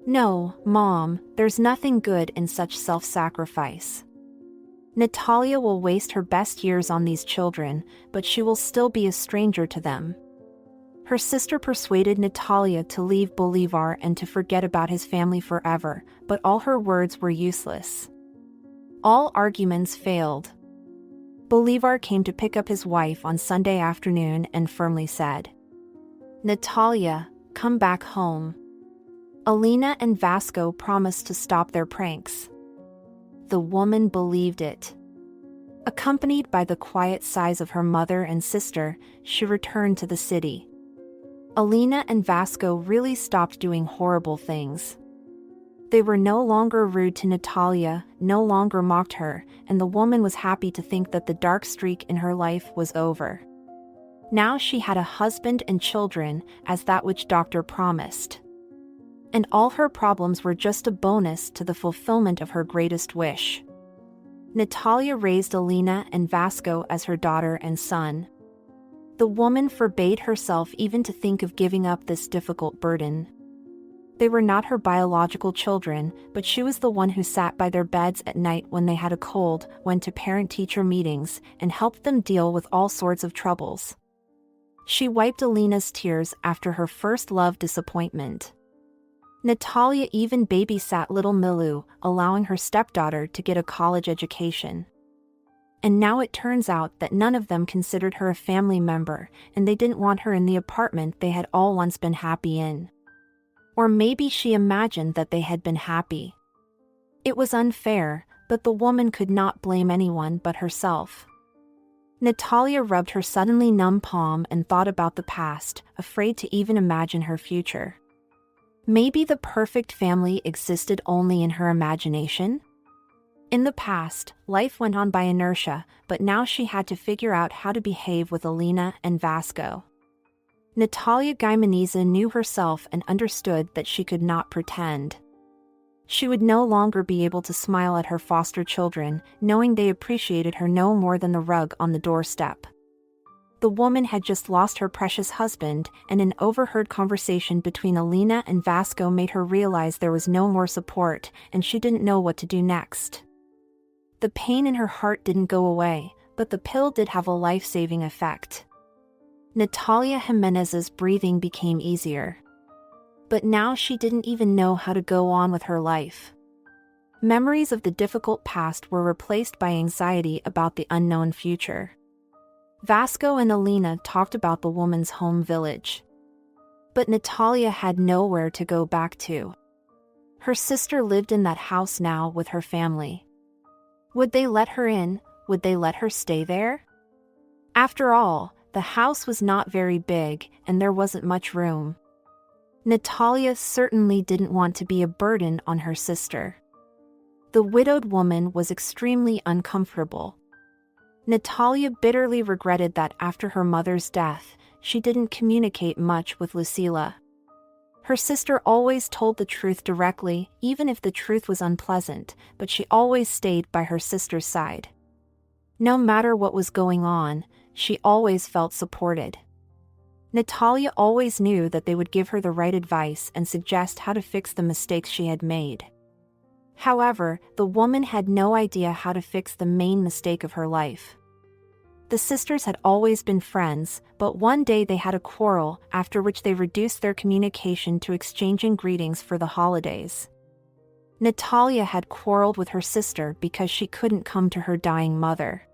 "No, Mom, there's nothing good in such self-sacrifice. Natalia will waste her best years on these children, but she will still be a stranger to them." Her sister persuaded Natalia to leave Bolívar and to forget about his family forever, but all her words were useless. All arguments failed. Bolívar came to pick up his wife on Sunday afternoon and firmly said, "Natalia, come back home." Alina and Vasco promised to stop their pranks. The woman believed it. Accompanied by the quiet sighs of her mother and sister, she returned to the city. Alina and Vasco really stopped doing horrible things. They were no longer rude to Natalia, no longer mocked her, and the woman was happy to think that the dark streak in her life was over. Now she had a husband and children, as that which doctor promised. And all her problems were just a bonus to the fulfillment of her greatest wish. Natalia raised Alina and Vasco as her daughter and son. The woman forbade herself even to think of giving up this difficult burden. They were not her biological children, but she was the one who sat by their beds at night when they had a cold, went to parent-teacher meetings, and helped them deal with all sorts of troubles. She wiped Alina's tears after her first love disappointment. Natalia even babysat little Milu, allowing her stepdaughter to get a college education. And now it turns out that none of them considered her a family member, and they didn't want her in the apartment they had all once been happy in. Or maybe she imagined that they had been happy. It was unfair, but the woman could not blame anyone but herself. Natalia rubbed her suddenly numb palm and thought about the past, afraid to even imagine her future. Maybe the perfect family existed only in her imagination? In the past, life went on by inertia, but now she had to figure out how to behave with Alina and Vasco. Natalia Gimenez knew herself and understood that she could not pretend. She would no longer be able to smile at her foster children, knowing they appreciated her no more than the rug on the doorstep. The woman had just lost her precious husband, and an overheard conversation between Alina and Vasco made her realize there was no more support, and she didn't know what to do next. The pain in her heart didn't go away, but the pill did have a life-saving effect. Natalia Gimenez's breathing became easier. But now she didn't even know how to go on with her life. Memories of the difficult past were replaced by anxiety about the unknown future. Vasco and Alina talked about the woman's home village. But Natalia had nowhere to go back to. Her sister lived in that house now with her family. Would they let her in? Would they let her stay there? After all, the house was not very big, and there wasn't much room. Natalia certainly didn't want to be a burden on her sister. The widowed woman was extremely uncomfortable. Natalia bitterly regretted that after her mother's death, she didn't communicate much with Lucila. Her sister always told the truth directly, even if the truth was unpleasant, but she always stayed by her sister's side. No matter what was going on, she always felt supported. Natalia always knew that they would give her the right advice and suggest how to fix the mistakes she had made. However, the woman had no idea how to fix the main mistake of her life. The sisters had always been friends, but one day they had a quarrel, after which they reduced their communication to exchanging greetings for the holidays. Natalia had quarreled with her sister because she couldn't come to her dying mother.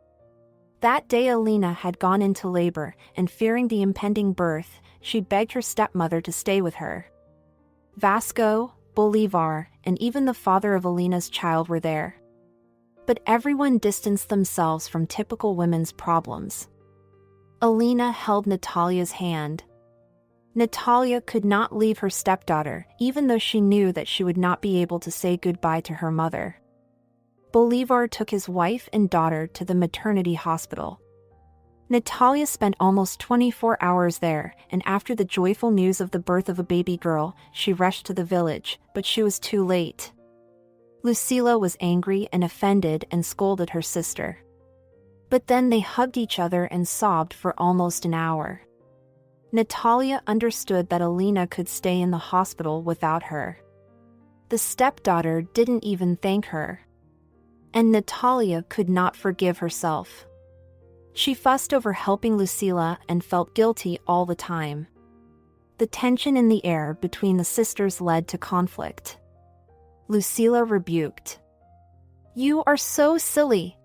That day Alina had gone into labor, and fearing the impending birth, she begged her stepmother to stay with her. Vasco, Bolívar, and even the father of Alina's child were there. But everyone distanced themselves from typical women's problems. Alina held Natalia's hand. Natalia could not leave her stepdaughter, even though she knew that she would not be able to say goodbye to her mother. Bolívar took his wife and daughter to the maternity hospital. Natalia spent almost 24 hours there, and after the joyful news of the birth of a baby girl, she rushed to the village, but she was too late. Lucila was angry and offended and scolded her sister. But then they hugged each other and sobbed for almost an hour. Natalia understood that Alina could stay in the hospital without her. The stepdaughter didn't even thank her. And Natalia could not forgive herself. She fussed over helping Lucila and felt guilty all the time. The tension in the air between the sisters led to conflict. Lucila rebuked. "You are so silly.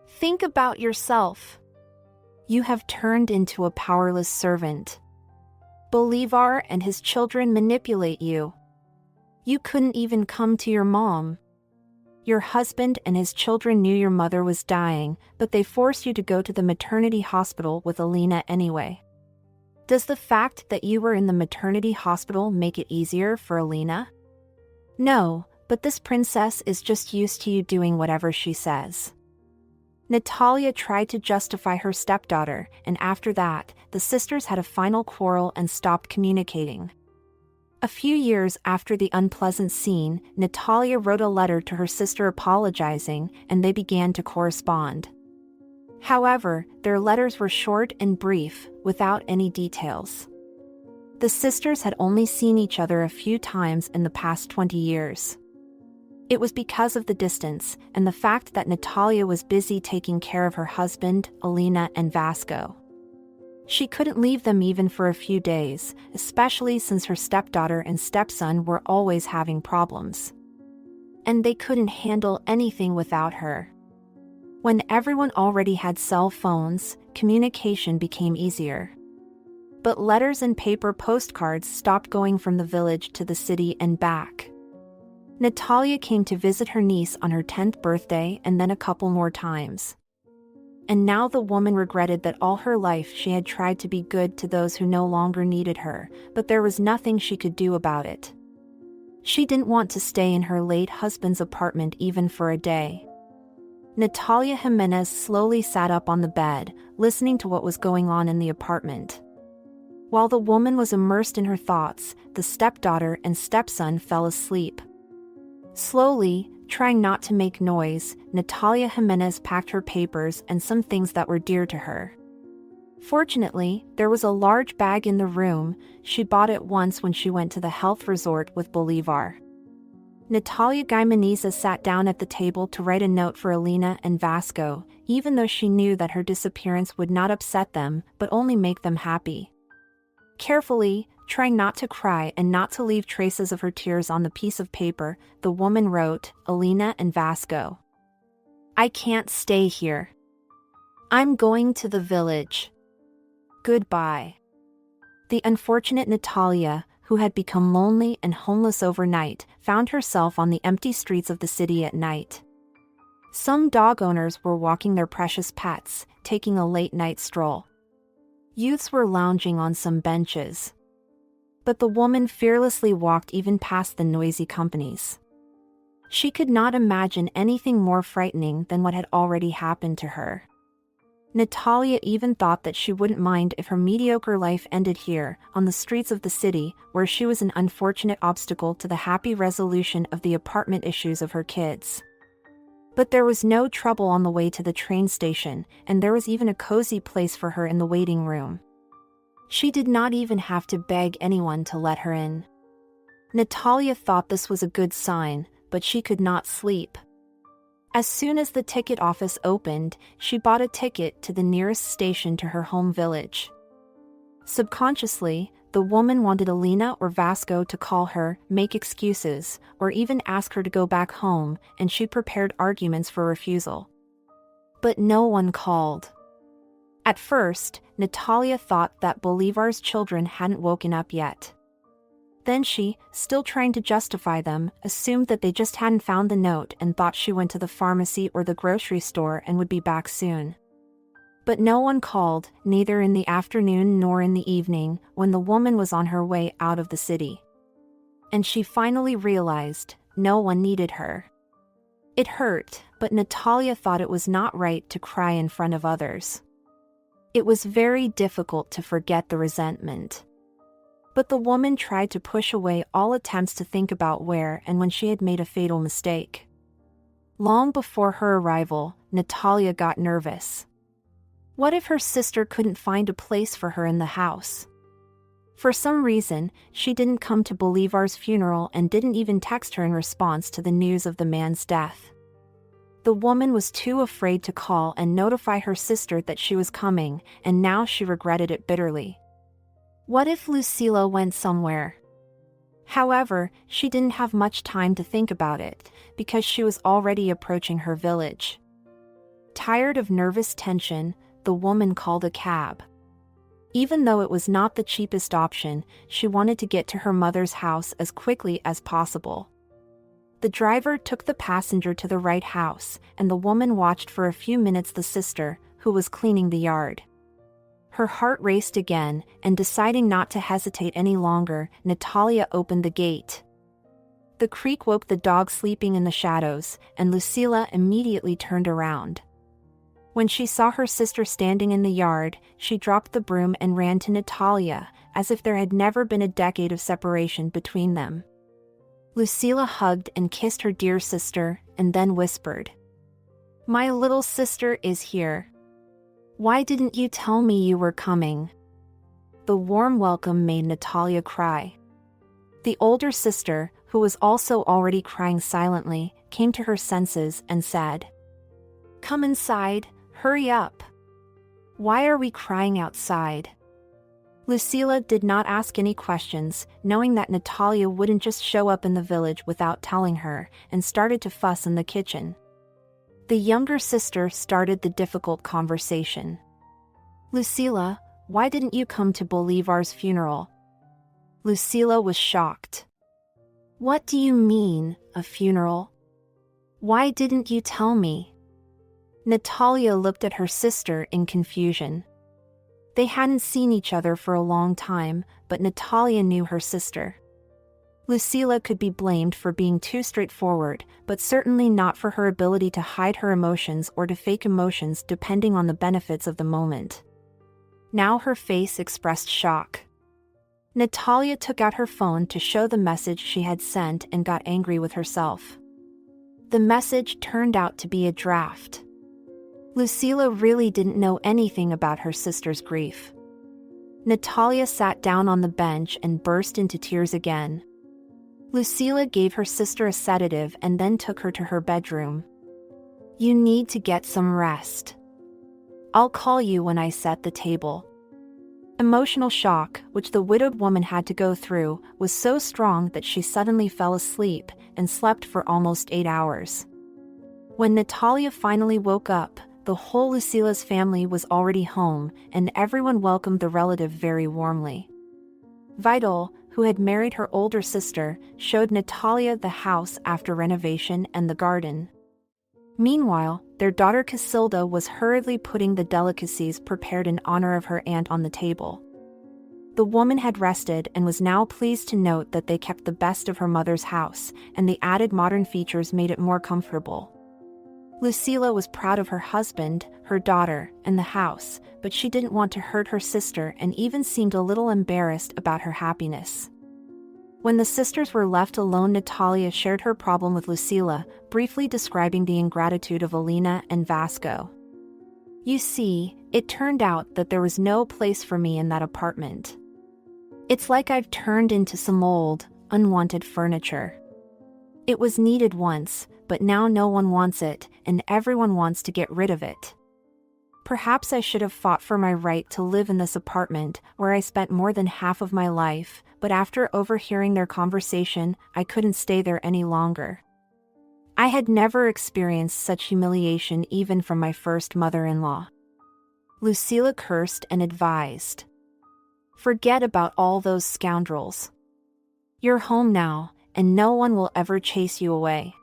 Think about yourself. You have turned into a powerless servant. Bolívar and his children manipulate you. You couldn't even come to your mom. Your husband and his children knew your mother was dying, but they forced you to go to the maternity hospital with Alina anyway. Does the fact that you were in the maternity hospital make it easier for Alina? No, but this princess is just used to you doing whatever she says." Natalia tried to justify her stepdaughter, and after that, the sisters had a final quarrel and stopped communicating. A few years after the unpleasant scene, Natalia wrote a letter to her sister apologizing, and they began to correspond. However, their letters were short and brief, without any details. The sisters had only seen each other a few times in the past 20 years. It was because of the distance and the fact that Natalia was busy taking care of her husband, Alina and Vasco. She couldn't leave them even for a few days, especially since her stepdaughter and stepson were always having problems. And they couldn't handle anything without her. When everyone already had cell phones, communication became easier. But letters and paper postcards stopped going from the village to the city and back. Natalia came to visit her niece on her 10th birthday and then a couple more times. And now the woman regretted that all her life she had tried to be good to those who no longer needed her, but there was nothing she could do about it. She didn't want to stay in her late husband's apartment even for a day. Natalia Gimenez slowly sat up on the bed, listening to what was going on in the apartment. While the woman was immersed in her thoughts, the stepdaughter and stepson fell asleep. Slowly, trying not to make noise, Natalia Gimenez packed her papers and some things that were dear to her. Fortunately, there was a large bag in the room. She bought it once when she went to the health resort with Bolívar. Natalia Gimenez sat down at the table to write a note for Alina and Vasco, even though she knew that her disappearance would not upset them, but only make them happy. Carefully, trying not to cry and not to leave traces of her tears on the piece of paper, the woman wrote, "Alina and Vasco. I can't stay here. I'm going to the village. Goodbye." The unfortunate Natalia, who had become lonely and homeless overnight, found herself on the empty streets of the city at night. Some dog owners were walking their precious pets, taking a late-night stroll. Youths were lounging on some benches. But the woman fearlessly walked even past the noisy companies. She could not imagine anything more frightening than what had already happened to her. Natalia even thought that she wouldn't mind if her mediocre life ended here, on the streets of the city, where she was an unfortunate obstacle to the happy resolution of the apartment issues of her kids. But there was no trouble on the way to the train station, and there was even a cozy place for her in the waiting room. She did not even have to beg anyone to let her in. Natalia thought this was a good sign, but she could not sleep. As soon as the ticket office opened, she bought a ticket to the nearest station to her home village. Subconsciously, the woman wanted Alina or Vasco to call her, make excuses, or even ask her to go back home, and she prepared arguments for refusal. But no one called. At first, Natalia thought that Bolívar's children hadn't woken up yet. Then she, still trying to justify them, assumed that they just hadn't found the note and thought she went to the pharmacy or the grocery store and would be back soon. But no one called, neither in the afternoon nor in the evening, when the woman was on her way out of the city. And she finally realized, no one needed her. It hurt, but Natalia thought it was not right to cry in front of others. It was very difficult to forget the resentment. But the woman tried to push away all attempts to think about where and when she had made a fatal mistake. Long before her arrival, Natalia got nervous. What if her sister couldn't find a place for her in the house? For some reason, she didn't come to Bolívar's funeral and didn't even text her in response to the news of the man's death. The woman was too afraid to call and notify her sister that she was coming, and now she regretted it bitterly. What if Lucila went somewhere? However, she didn't have much time to think about it, because she was already approaching her village. Tired of nervous tension, the woman called a cab. Even though it was not the cheapest option, she wanted to get to her mother's house as quickly as possible. The driver took the passenger to the right house, and the woman watched for a few minutes the sister, who was cleaning the yard. Her heart raced again, and deciding not to hesitate any longer, Natalia opened the gate. The creak woke the dog sleeping in the shadows, and Lucila immediately turned around. When she saw her sister standing in the yard, she dropped the broom and ran to Natalia, as if there had never been a decade of separation between them. Lucila hugged and kissed her dear sister, and then whispered, "My little sister is here. Why didn't you tell me you were coming?" The warm welcome made Natalia cry. The older sister, who was also already crying silently, came to her senses and said, "Come inside, hurry up. Why are we crying outside?" Lucila did not ask any questions, knowing that Natalia wouldn't just show up in the village without telling her, and started to fuss in the kitchen. The younger sister started the difficult conversation. "Lucila, why didn't you come to Bolivar's funeral?" Lucila was shocked. "What do you mean, a funeral? Why didn't you tell me?" Natalia looked at her sister in confusion. They hadn't seen each other for a long time, but Natalia knew her sister. Lucila could be blamed for being too straightforward, but certainly not for her ability to hide her emotions or to fake emotions depending on the benefits of the moment. Now her face expressed shock. Natalia took out her phone to show the message she had sent and got angry with herself. The message turned out to be a draft. Lucila really didn't know anything about her sister's grief. Natalia sat down on the bench and burst into tears again. Lucila gave her sister a sedative and then took her to her bedroom. "You need to get some rest. I'll call you when I set the table." Emotional shock, which the widowed woman had to go through, was so strong that she suddenly fell asleep and slept for almost 8 hours. When Natalia finally woke up, the whole Lucila's family was already home, and everyone welcomed the relative very warmly. Vital, who had married her older sister, showed Natalia the house after renovation and the garden. Meanwhile, their daughter Casilda was hurriedly putting the delicacies prepared in honor of her aunt on the table. The woman had rested and was now pleased to note that they kept the best of her mother's house, and the added modern features made it more comfortable. Lucila was proud of her husband, her daughter, and the house, but she didn't want to hurt her sister and even seemed a little embarrassed about her happiness. When the sisters were left alone, Natalia shared her problem with Lucila, briefly describing the ingratitude of Alina and Vasco. "You see, it turned out that there was no place for me in that apartment. It's like I've turned into some old, unwanted furniture. It was needed once, but now no one wants it, and everyone wants to get rid of it. Perhaps I should have fought for my right to live in this apartment, where I spent more than half of my life, but after overhearing their conversation, I couldn't stay there any longer. I had never experienced such humiliation even from my first mother-in-law." Lucila cursed and advised, "Forget about all those scoundrels. You're home now, and no one will ever chase you away.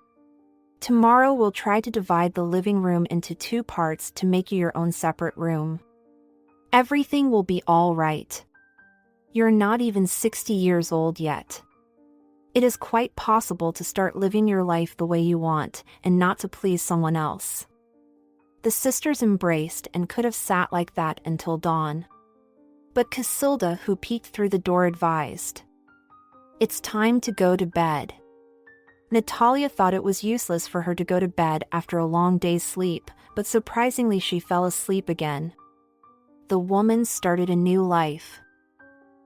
Tomorrow we'll try to divide the living room into 2 parts to make you your own separate room. Everything will be all right. You're not even 60 years old yet. It is quite possible to start living your life the way you want, and not to please someone else." The sisters embraced and could have sat like that until dawn. But Casilda, who peeked through the door, advised, "It's time to go to bed." Natalia thought it was useless for her to go to bed after a long day's sleep, but surprisingly she fell asleep again. The woman started a new life.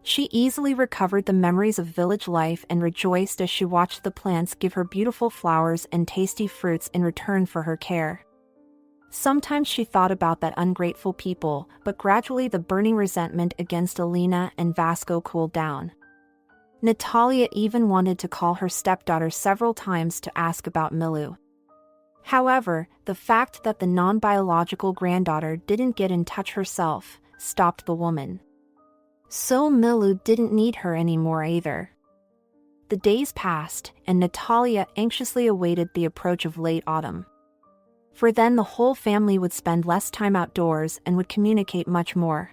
She easily recovered the memories of village life and rejoiced as she watched the plants give her beautiful flowers and tasty fruits in return for her care. Sometimes she thought about that ungrateful people, but gradually the burning resentment against Alina and Vasco cooled down. Natalia even wanted to call her stepdaughter several times to ask about Milu. However, the fact that the non-biological granddaughter didn't get in touch herself stopped the woman. So Milu didn't need her anymore either. The days passed, and Natalia anxiously awaited the approach of late autumn. For then the whole family would spend less time outdoors and would communicate much more.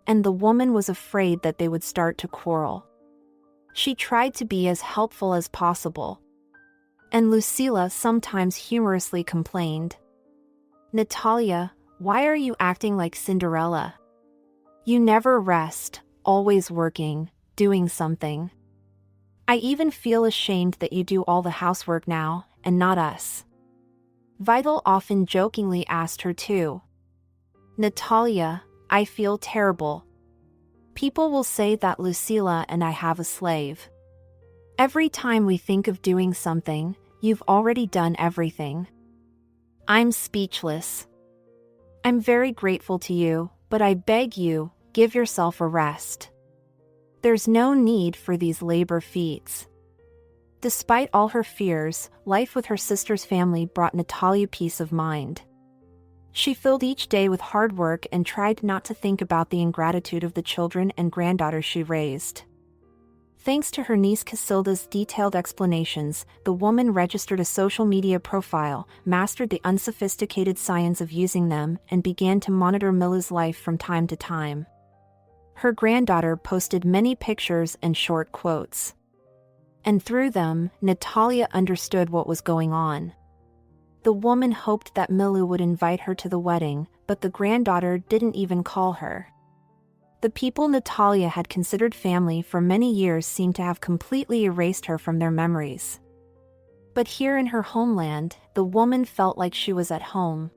And the woman was afraid that they would start to quarrel. She tried to be as helpful as possible. And Lucila sometimes humorously complained, "Natalia, why are you acting like Cinderella? You never rest, always working, doing something. I even feel ashamed that you do all the housework now, and not us." Vital often jokingly asked her too. "Natalia, I feel terrible. People will say that Lucila and I have a slave. Every time we think of doing something, you've already done everything. I'm speechless. I'm very grateful to you, but I beg you, give yourself a rest. There's no need for these labor feats. Despite all her fears, life with her sister's family brought Natalia peace of mind. She filled each day with hard work and tried not to think about the ingratitude of the children and granddaughters she raised. Thanks to her niece Casilda's detailed explanations, the woman registered a social media profile, mastered the unsophisticated science of using them, and began to monitor Mila's life from time to time. Her granddaughter posted many pictures and short quotes. And through them, Natalia understood what was going on. The woman hoped that Milu would invite her to the wedding, but the granddaughter didn't even call her. The people Natalia had considered family for many years seemed to have completely erased her from their memories. But here in her homeland, the woman felt like she was at home.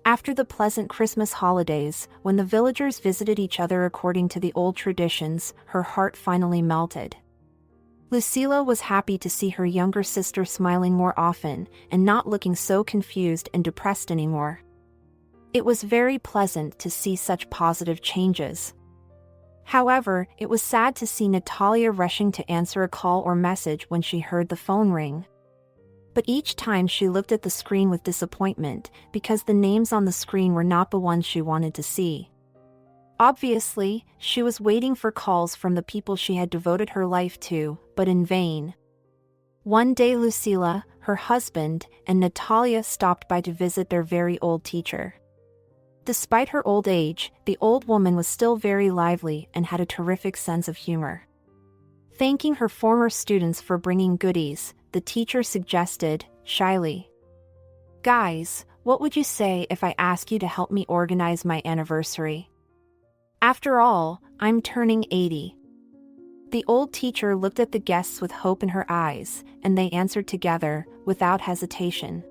After the pleasant Christmas holidays, when the villagers visited each other according to the old traditions, her heart finally melted. Lucila was happy to see her younger sister smiling more often and not looking so confused and depressed anymore. It was very pleasant to see such positive changes. However, it was sad to see Natalia rushing to answer a call or message when she heard the phone ring. But each time she looked at the screen with disappointment because the names on the screen were not the ones she wanted to see. Obviously, she was waiting for calls from the people she had devoted her life to, but in vain. One day Lucila, her husband, and Natalia stopped by to visit their very old teacher. Despite her old age, the old woman was still very lively and had a terrific sense of humor. Thanking her former students for bringing goodies, the teacher suggested, shyly, "Guys, what would you say if I ask you to help me organize my anniversary? After all, I'm turning 80. The old teacher looked at the guests with hope in her eyes, and they answered together, without hesitation,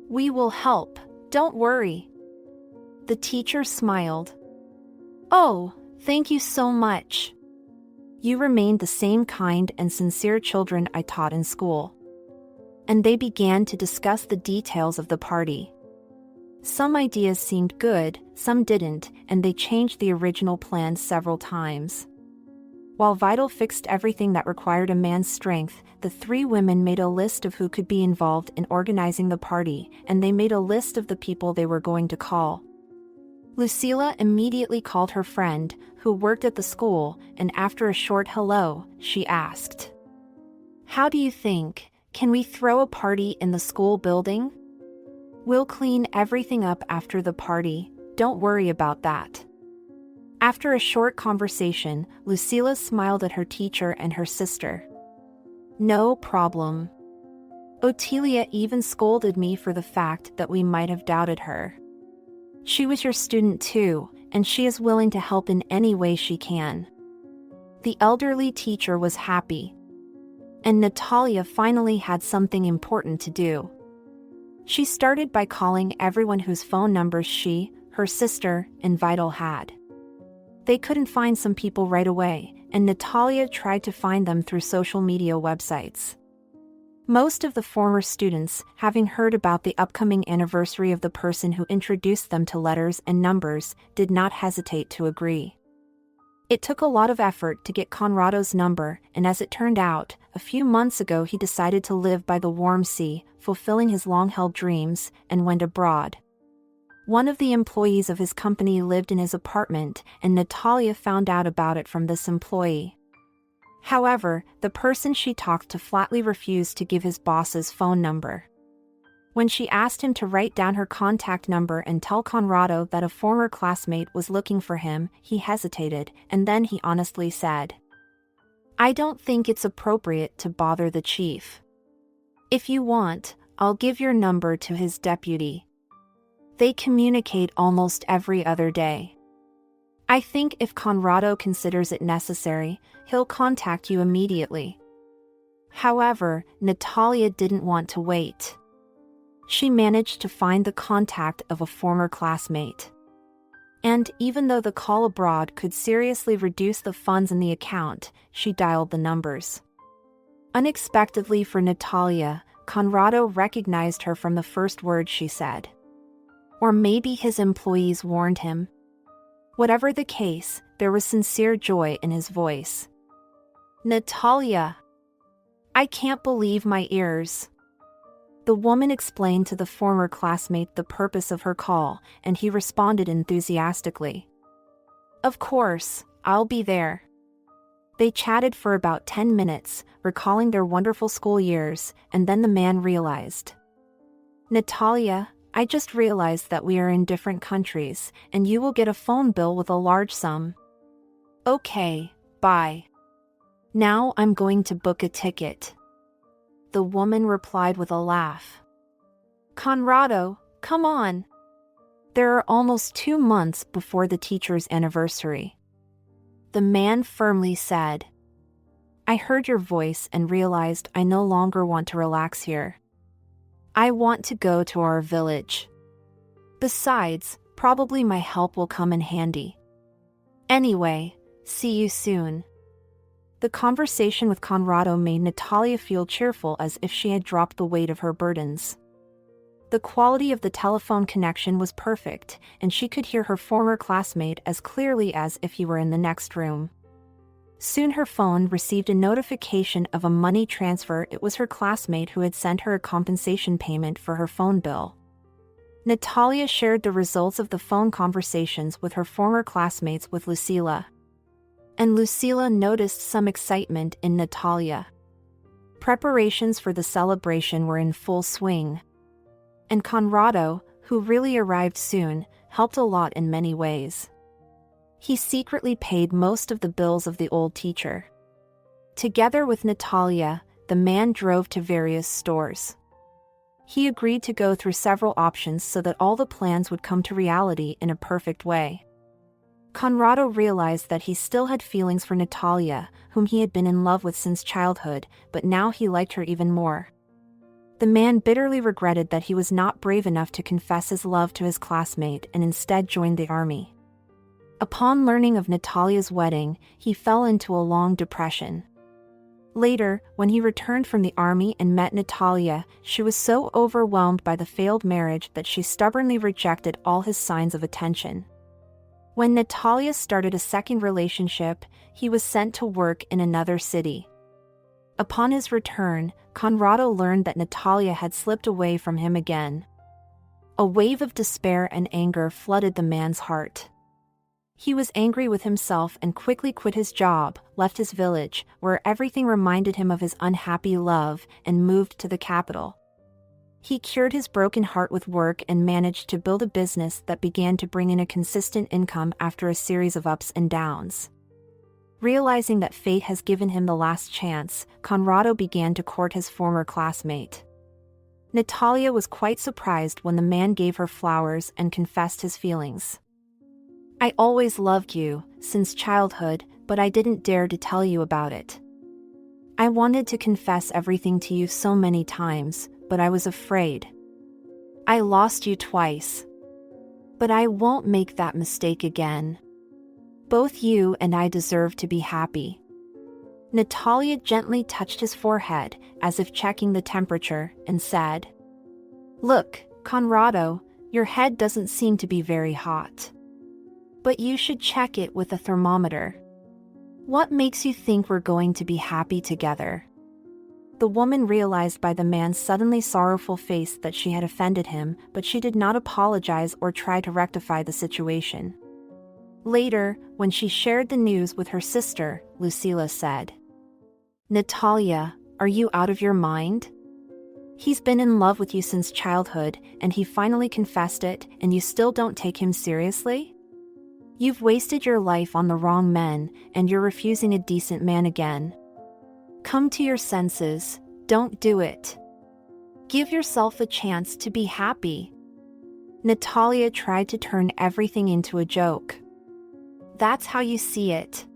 "We will help, don't worry." The teacher smiled. "Oh, thank you so much. You remained the same kind and sincere children I taught in school." And they began to discuss the details of the party. Some ideas seemed good, some didn't, and they changed the original plan several times. While Vital fixed everything that required a man's strength, the three women made a list of who could be involved in organizing the party, and they made a list of the people they were going to call. Lucila immediately called her friend, who worked at the school, and after a short hello, she asked, "How do you think? Can we throw a party in the school building? We'll clean everything up after the party, don't worry about that." After a short conversation, Lucila smiled at her teacher and her sister. "No problem." Otilia even scolded me for the fact that we might have doubted her. "She was your student too, and she is willing to help in any way she can." The elderly teacher was happy. And Natalia finally had something important to do. She started by calling everyone whose phone numbers she, her sister, and Vital had. They couldn't find some people right away, and Natalia tried to find them through social media websites. Most of the former students, having heard about the upcoming anniversary of the person who introduced them to letters and numbers, did not hesitate to agree. It took a lot of effort to get Conrado's number, and as it turned out, a few months ago he decided to live by the warm sea, fulfilling his long-held dreams, and went abroad. One of the employees of his company lived in his apartment, and Natalia found out about it from this employee. However, the person she talked to flatly refused to give his boss's phone number. When she asked him to write down her contact number and tell Conrado that a former classmate was looking for him, he hesitated, and then he honestly said, "I don't think it's appropriate to bother the chief. If you want, I'll give your number to his deputy. They communicate almost every other day. I think if Conrado considers it necessary, he'll contact you immediately." However, Natalia didn't want to wait. She managed to find the contact of a former classmate. And even though the call abroad could seriously reduce the funds in the account, she dialed the numbers. Unexpectedly for Natalia, Conrado recognized her from the first words she said. Or maybe his employees warned him. Whatever the case, there was sincere joy in his voice. "Natalia! I can't believe my ears." The woman explained to the former classmate the purpose of her call, and he responded enthusiastically. "Of course, I'll be there." They chatted for about 10 minutes, recalling their wonderful school years, and then the man realized. "Natalia, I just realized that we are in different countries, and you will get a phone bill with a large sum." "Okay, bye. Now I'm going to book a ticket." The woman replied with a laugh. "Conrado, come on. There are almost 2 months before the teacher's anniversary." The man firmly said, "I heard your voice and realized I no longer want to relax here. I want to go to our village. Besides, probably my help will come in handy. Anyway, see you soon." The conversation with Conrado made Natalia feel cheerful, as if she had dropped the weight of her burdens. The quality of the telephone connection was perfect, and she could hear her former classmate as clearly as if he were in the next room. Soon her phone received a notification of a money transfer. It was her classmate who had sent her a compensation payment for her phone bill. Natalia shared the results of the phone conversations with her former classmates with Lucila. And Lucila noticed some excitement in Natalia. Preparations for the celebration were in full swing. And Conrado, who really arrived soon, helped a lot in many ways. He secretly paid most of the bills of the old teacher. Together with Natalia, the man drove to various stores. He agreed to go through several options so that all the plans would come to reality in a perfect way. Conrado realized that he still had feelings for Natalia, whom he had been in love with since childhood, but now he liked her even more. The man bitterly regretted that he was not brave enough to confess his love to his classmate and instead joined the army. Upon learning of Natalia's wedding, he fell into a long depression. Later, when he returned from the army and met Natalia, she was so overwhelmed by the failed marriage that she stubbornly rejected all his signs of attention. When Natalia started a second relationship, he was sent to work in another city. Upon his return, Conrado learned that Natalia had slipped away from him again. A wave of despair and anger flooded the man's heart. He was angry with himself and quickly quit his job, left his village, where everything reminded him of his unhappy love, and moved to the capital. He cured his broken heart with work and managed to build a business that began to bring in a consistent income after a series of ups and downs. Realizing that fate has given him the last chance, Conrado began to court his former classmate. Natalia was quite surprised when the man gave her flowers and confessed his feelings. "I always loved you, since childhood, but I didn't dare to tell you about it. I wanted to confess everything to you so many times, but I was afraid. I lost you twice. But I won't make that mistake again. Both you and I deserve to be happy." Natalia gently touched his forehead, as if checking the temperature, and said, "Look, Conrado, your head doesn't seem to be very hot. But you should check it with a thermometer. What makes you think we're going to be happy together?" The woman realized by the man's suddenly sorrowful face that she had offended him, but she did not apologize or try to rectify the situation. Later, when she shared the news with her sister, Lucila said, "Natalia, are you out of your mind? He's been in love with you since childhood, and he finally confessed it, and you still don't take him seriously? You've wasted your life on the wrong men, and you're refusing a decent man again. Come to your senses, don't do it. Give yourself a chance to be happy." Natalia tried to turn everything into a joke. "That's how you see it?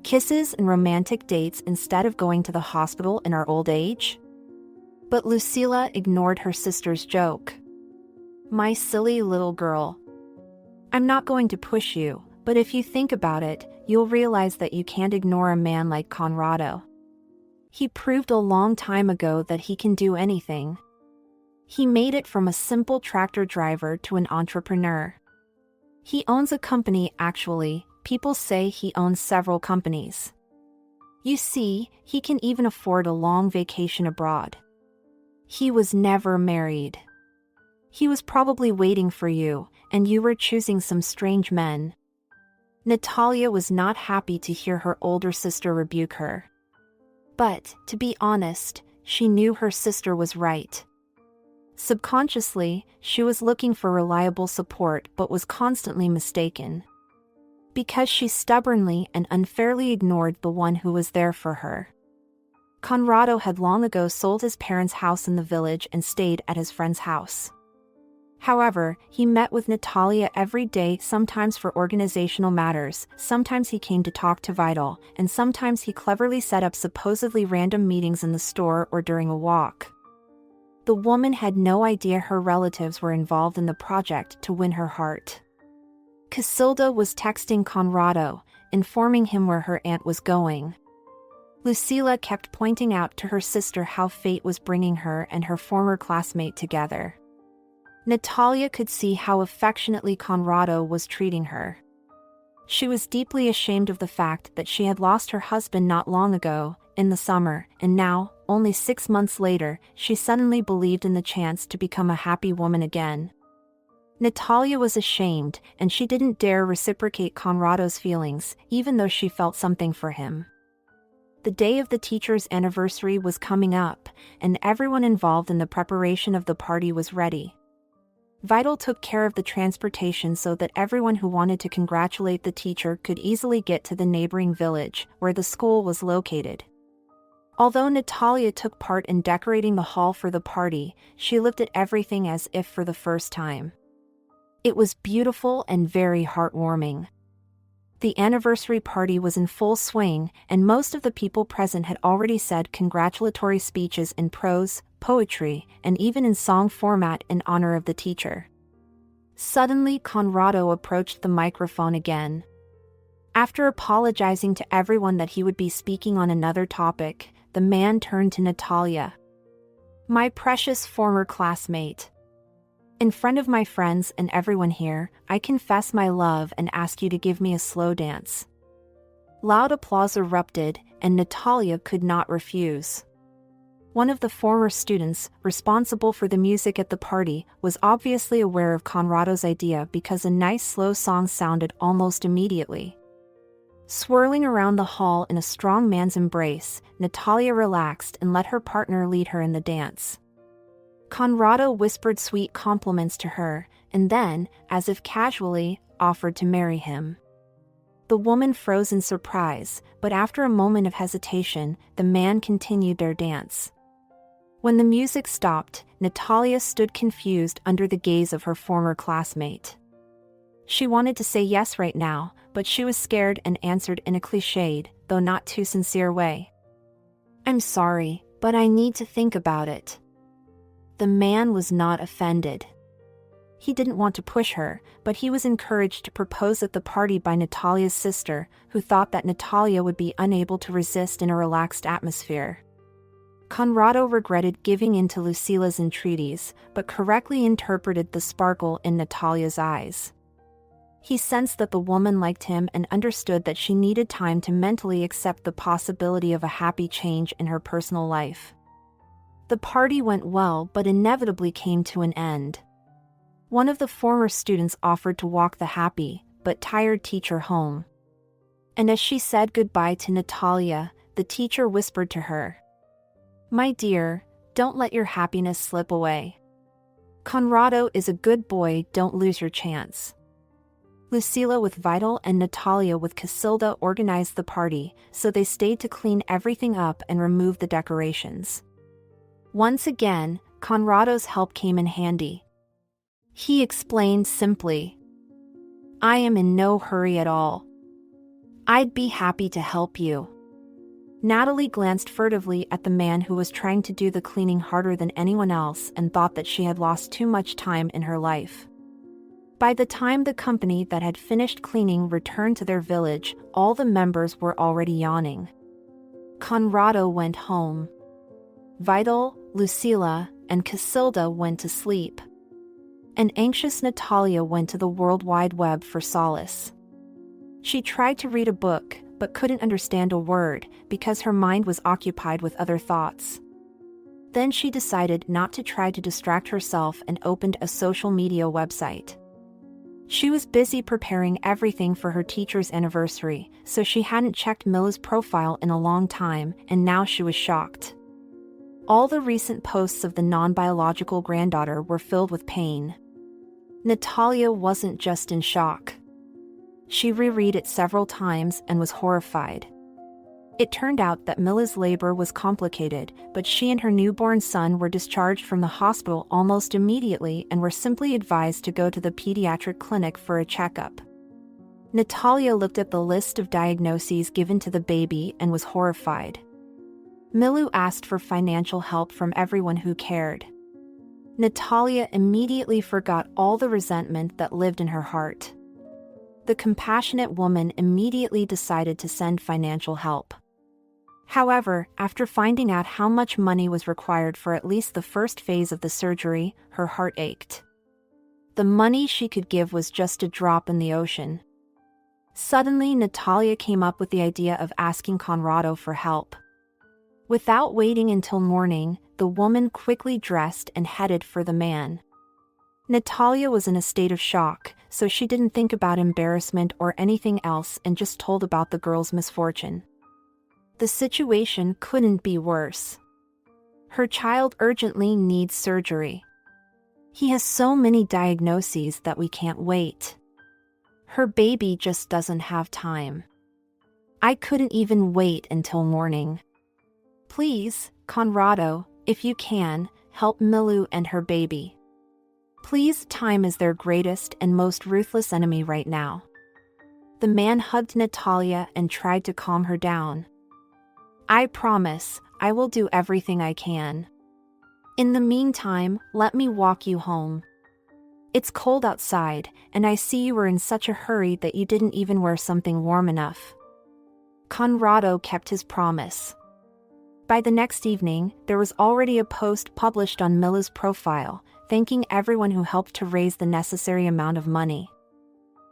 Kisses and romantic dates instead of going to the hospital in our old age?" But Lucila ignored her sister's joke. "My silly little girl. I'm not going to push you, but if you think about it, you'll realize that you can't ignore a man like Conrado. He proved a long time ago that he can do anything. He made it from a simple tractor driver to an entrepreneur. He owns a company, actually. People say he owns several companies. You see, he can even afford a long vacation abroad. He was never married. He was probably waiting for you, and you were choosing some strange men. Natalia was not happy to hear her older sister rebuke her. But, to be honest, she knew her sister was right. Subconsciously, she was looking for reliable support but was constantly mistaken. Because she stubbornly and unfairly ignored the one who was there for her. Conrado had long ago sold his parents' house in the village and stayed at his friend's house. However, he met with Natalia every day, sometimes for organizational matters, sometimes he came to talk to Vital, and sometimes he cleverly set up supposedly random meetings in the store or during a walk. The woman had no idea her relatives were involved in the project to win her heart. Casilda was texting Conrado, informing him where her aunt was going. Lucila kept pointing out to her sister how fate was bringing her and her former classmate together. Natalia could see how affectionately Conrado was treating her. She was deeply ashamed of the fact that she had lost her husband not long ago, in the summer, and now, only 6 months later, she suddenly believed in the chance to become a happy woman again. Natalia was ashamed, and she didn't dare reciprocate Conrado's feelings, even though she felt something for him. The day of the teacher's anniversary was coming up, and everyone involved in the preparation of the party was ready. Vital took care of the transportation so that everyone who wanted to congratulate the teacher could easily get to the neighboring village, where the school was located. Although Natalia took part in decorating the hall for the party, she looked at everything as if for the first time. It was beautiful and very heartwarming. The anniversary party was in full swing, and most of the people present had already said congratulatory speeches in prose, poetry, and even in song format in honor of the teacher. Suddenly, Conrado approached the microphone again. After apologizing to everyone that he would be speaking on another topic, the man turned to Natalia. "My precious former classmate. In front of my friends and everyone here, I confess my love and ask you to give me a slow dance." Loud applause erupted, and Natalia could not refuse. One of the former students, responsible for the music at the party, was obviously aware of Conrado's idea because a nice slow song sounded almost immediately. Swirling around the hall in a strong man's embrace, Natalia relaxed and let her partner lead her in the dance. Conrado whispered sweet compliments to her, and then, as if casually, offered to marry him. The woman froze in surprise, but after a moment of hesitation, the man continued their dance. When the music stopped, Natalia stood confused under the gaze of her former classmate. She wanted to say yes right now, but she was scared and answered in a cliched, though not too sincere way. "I'm sorry, but I need to think about it." The man was not offended. He didn't want to push her, but he was encouraged to propose at the party by Natalia's sister, who thought that Natalia would be unable to resist in a relaxed atmosphere. Conrado regretted giving in to Lucila's entreaties, but correctly interpreted the sparkle in Natalia's eyes. He sensed that the woman liked him and understood that she needed time to mentally accept the possibility of a happy change in her personal life. The party went well but inevitably came to an end. One of the former students offered to walk the happy, but tired teacher home. And as she said goodbye to Natalia, the teacher whispered to her, "My dear, don't let your happiness slip away. Conrado is a good boy, don't lose your chance." Lucila with Vital and Natalia with Casilda organized the party, so they stayed to clean everything up and remove the decorations. Once again, Conrado's help came in handy. He explained simply, "I am in no hurry at all. I'd be happy to help you." Natalie glanced furtively at the man who was trying to do the cleaning harder than anyone else and thought that she had lost too much time in her life. By the time the company that had finished cleaning returned to their village, all the members were already yawning. Conrado went home. Vital, Lucila, and Casilda went to sleep. An anxious Natalia went to the World Wide Web for solace. She tried to read a book, but couldn't understand a word because her mind was occupied with other thoughts. Then she decided not to try to distract herself and opened a social media website. She was busy preparing everything for her teacher's anniversary, so she hadn't checked Mila's profile in a long time, and now she was shocked. All the recent posts of the non-biological granddaughter were filled with pain. Natalia wasn't just in shock. She reread it several times and was horrified. It turned out that Mila's labor was complicated, but she and her newborn son were discharged from the hospital almost immediately and were simply advised to go to the pediatric clinic for a checkup. Natalia looked at the list of diagnoses given to the baby and was horrified. Milu asked for financial help from everyone who cared. Natalia immediately forgot all the resentment that lived in her heart. The compassionate woman immediately decided to send financial help. However, after finding out how much money was required for at least the first phase of the surgery, her heart ached. The money she could give was just a drop in the ocean. Suddenly, Natalia came up with the idea of asking Conrado for help. Without waiting until morning, the woman quickly dressed and headed for the man. Natalia was in a state of shock, so she didn't think about embarrassment or anything else and just told about the girl's misfortune. The situation couldn't be worse. Her child urgently needs surgery. He has so many diagnoses that we can't wait. Her baby just doesn't have time. I couldn't even wait until morning. Please, Conrado, if you can, help Milu and her baby. Please, time is their greatest and most ruthless enemy right now. The man hugged Natalia and tried to calm her down. I promise, I will do everything I can. In the meantime, let me walk you home. It's cold outside, and I see you were in such a hurry that you didn't even wear something warm enough. Conrado kept his promise. By the next evening, there was already a post published on Mila's profile, thanking everyone who helped to raise the necessary amount of money.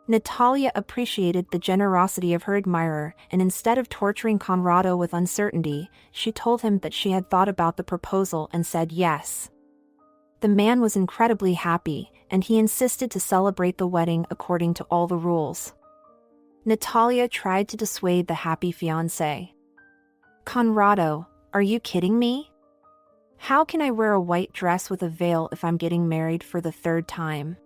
Natalia appreciated the generosity of her admirer, and instead of torturing Conrado with uncertainty, she told him that she had thought about the proposal and said yes. The man was incredibly happy, and he insisted to celebrate the wedding according to all the rules. Natalia tried to dissuade the happy fiancé. Conrado, are you kidding me? How can I wear a white dress with a veil if I'm getting married for the third time?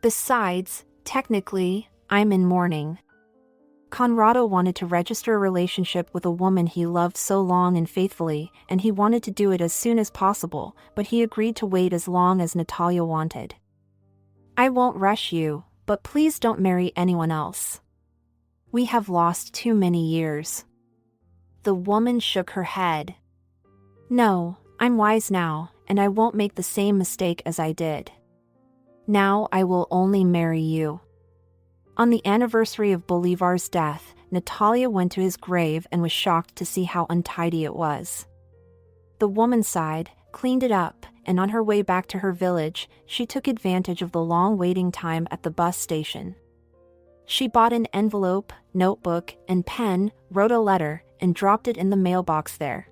Besides, technically, I'm in mourning. Conrado wanted to register a relationship with a woman he loved so long and faithfully, and he wanted to do it as soon as possible, but he agreed to wait as long as Natalia wanted. I won't rush you, but please don't marry anyone else. We have lost too many years. The woman shook her head. No, I'm wise now, and I won't make the same mistake as I did. Now I will only marry you. On the anniversary of Bolívar's death, Natalia went to his grave and was shocked to see how untidy it was. The woman sighed, cleaned it up, and on her way back to her village, she took advantage of the long waiting time at the bus station. She bought an envelope, notebook, and pen, wrote a letter, and dropped it in the mailbox there.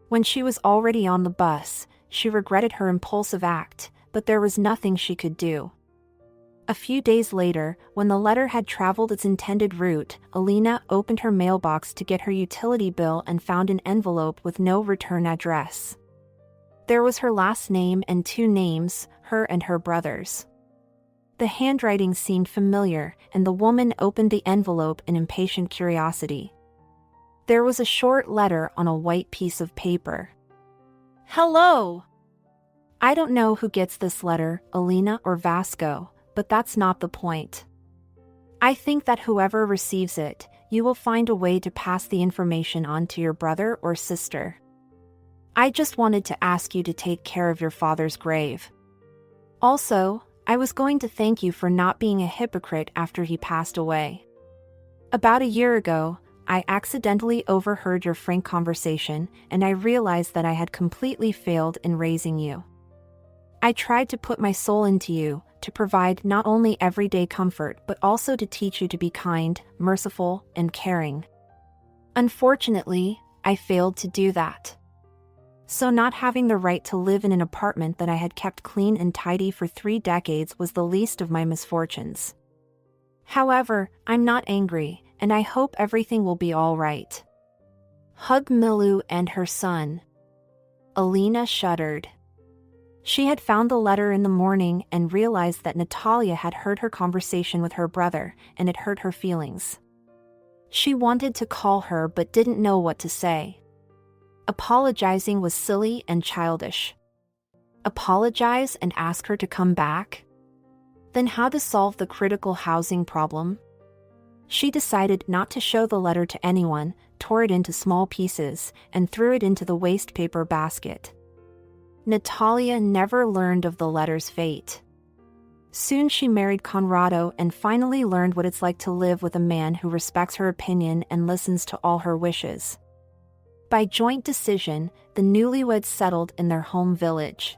When she was already on the bus, she regretted her impulsive act, but there was nothing she could do. A few days later, when the letter had traveled its intended route, Alina opened her mailbox to get her utility bill and found an envelope with no return address. There was her last name and two names, her and her brother's. The handwriting seemed familiar, and the woman opened the envelope in impatient curiosity. There was a short letter on a white piece of paper. Hello! I don't know who gets this letter, Alina or Vasco, but that's not the point. I think that whoever receives it, you will find a way to pass the information on to your brother or sister. I just wanted to ask you to take care of your father's grave. Also, I was going to thank you for not being a hypocrite after he passed away. About a year ago, I accidentally overheard your frank conversation, and I realized that I had completely failed in raising you. I tried to put my soul into you, to provide not only everyday comfort but also to teach you to be kind, merciful, and caring. Unfortunately, I failed to do that. So not having the right to live in an apartment that I had kept clean and tidy for 3 decades was the least of my misfortunes. However, I'm not angry, and I hope everything will be all right. Hug Milu and her son. Alina shuddered. She had found the letter in the morning and realized that Natalia had heard her conversation with her brother, and it hurt her feelings. She wanted to call her but didn't know what to say. Apologizing was silly and childish. Apologize and ask her to come back? Then how to solve the critical housing problem? She decided not to show the letter to anyone, tore it into small pieces, and threw it into the waste paper basket. Natalia never learned of the letter's fate. Soon she married Conrado and finally learned what it's like to live with a man who respects her opinion and listens to all her wishes. By joint decision, the newlyweds settled in their home village.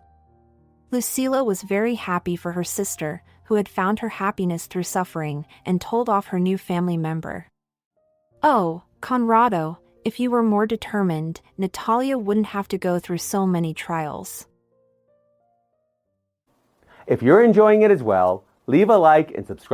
Lucila was very happy for her sister, who had found her happiness through suffering, and told off her new family member. "Oh, Conrado, if you were more determined, Natalia wouldn't have to go through so many trials." If you're enjoying it as well, leave a like and subscribe.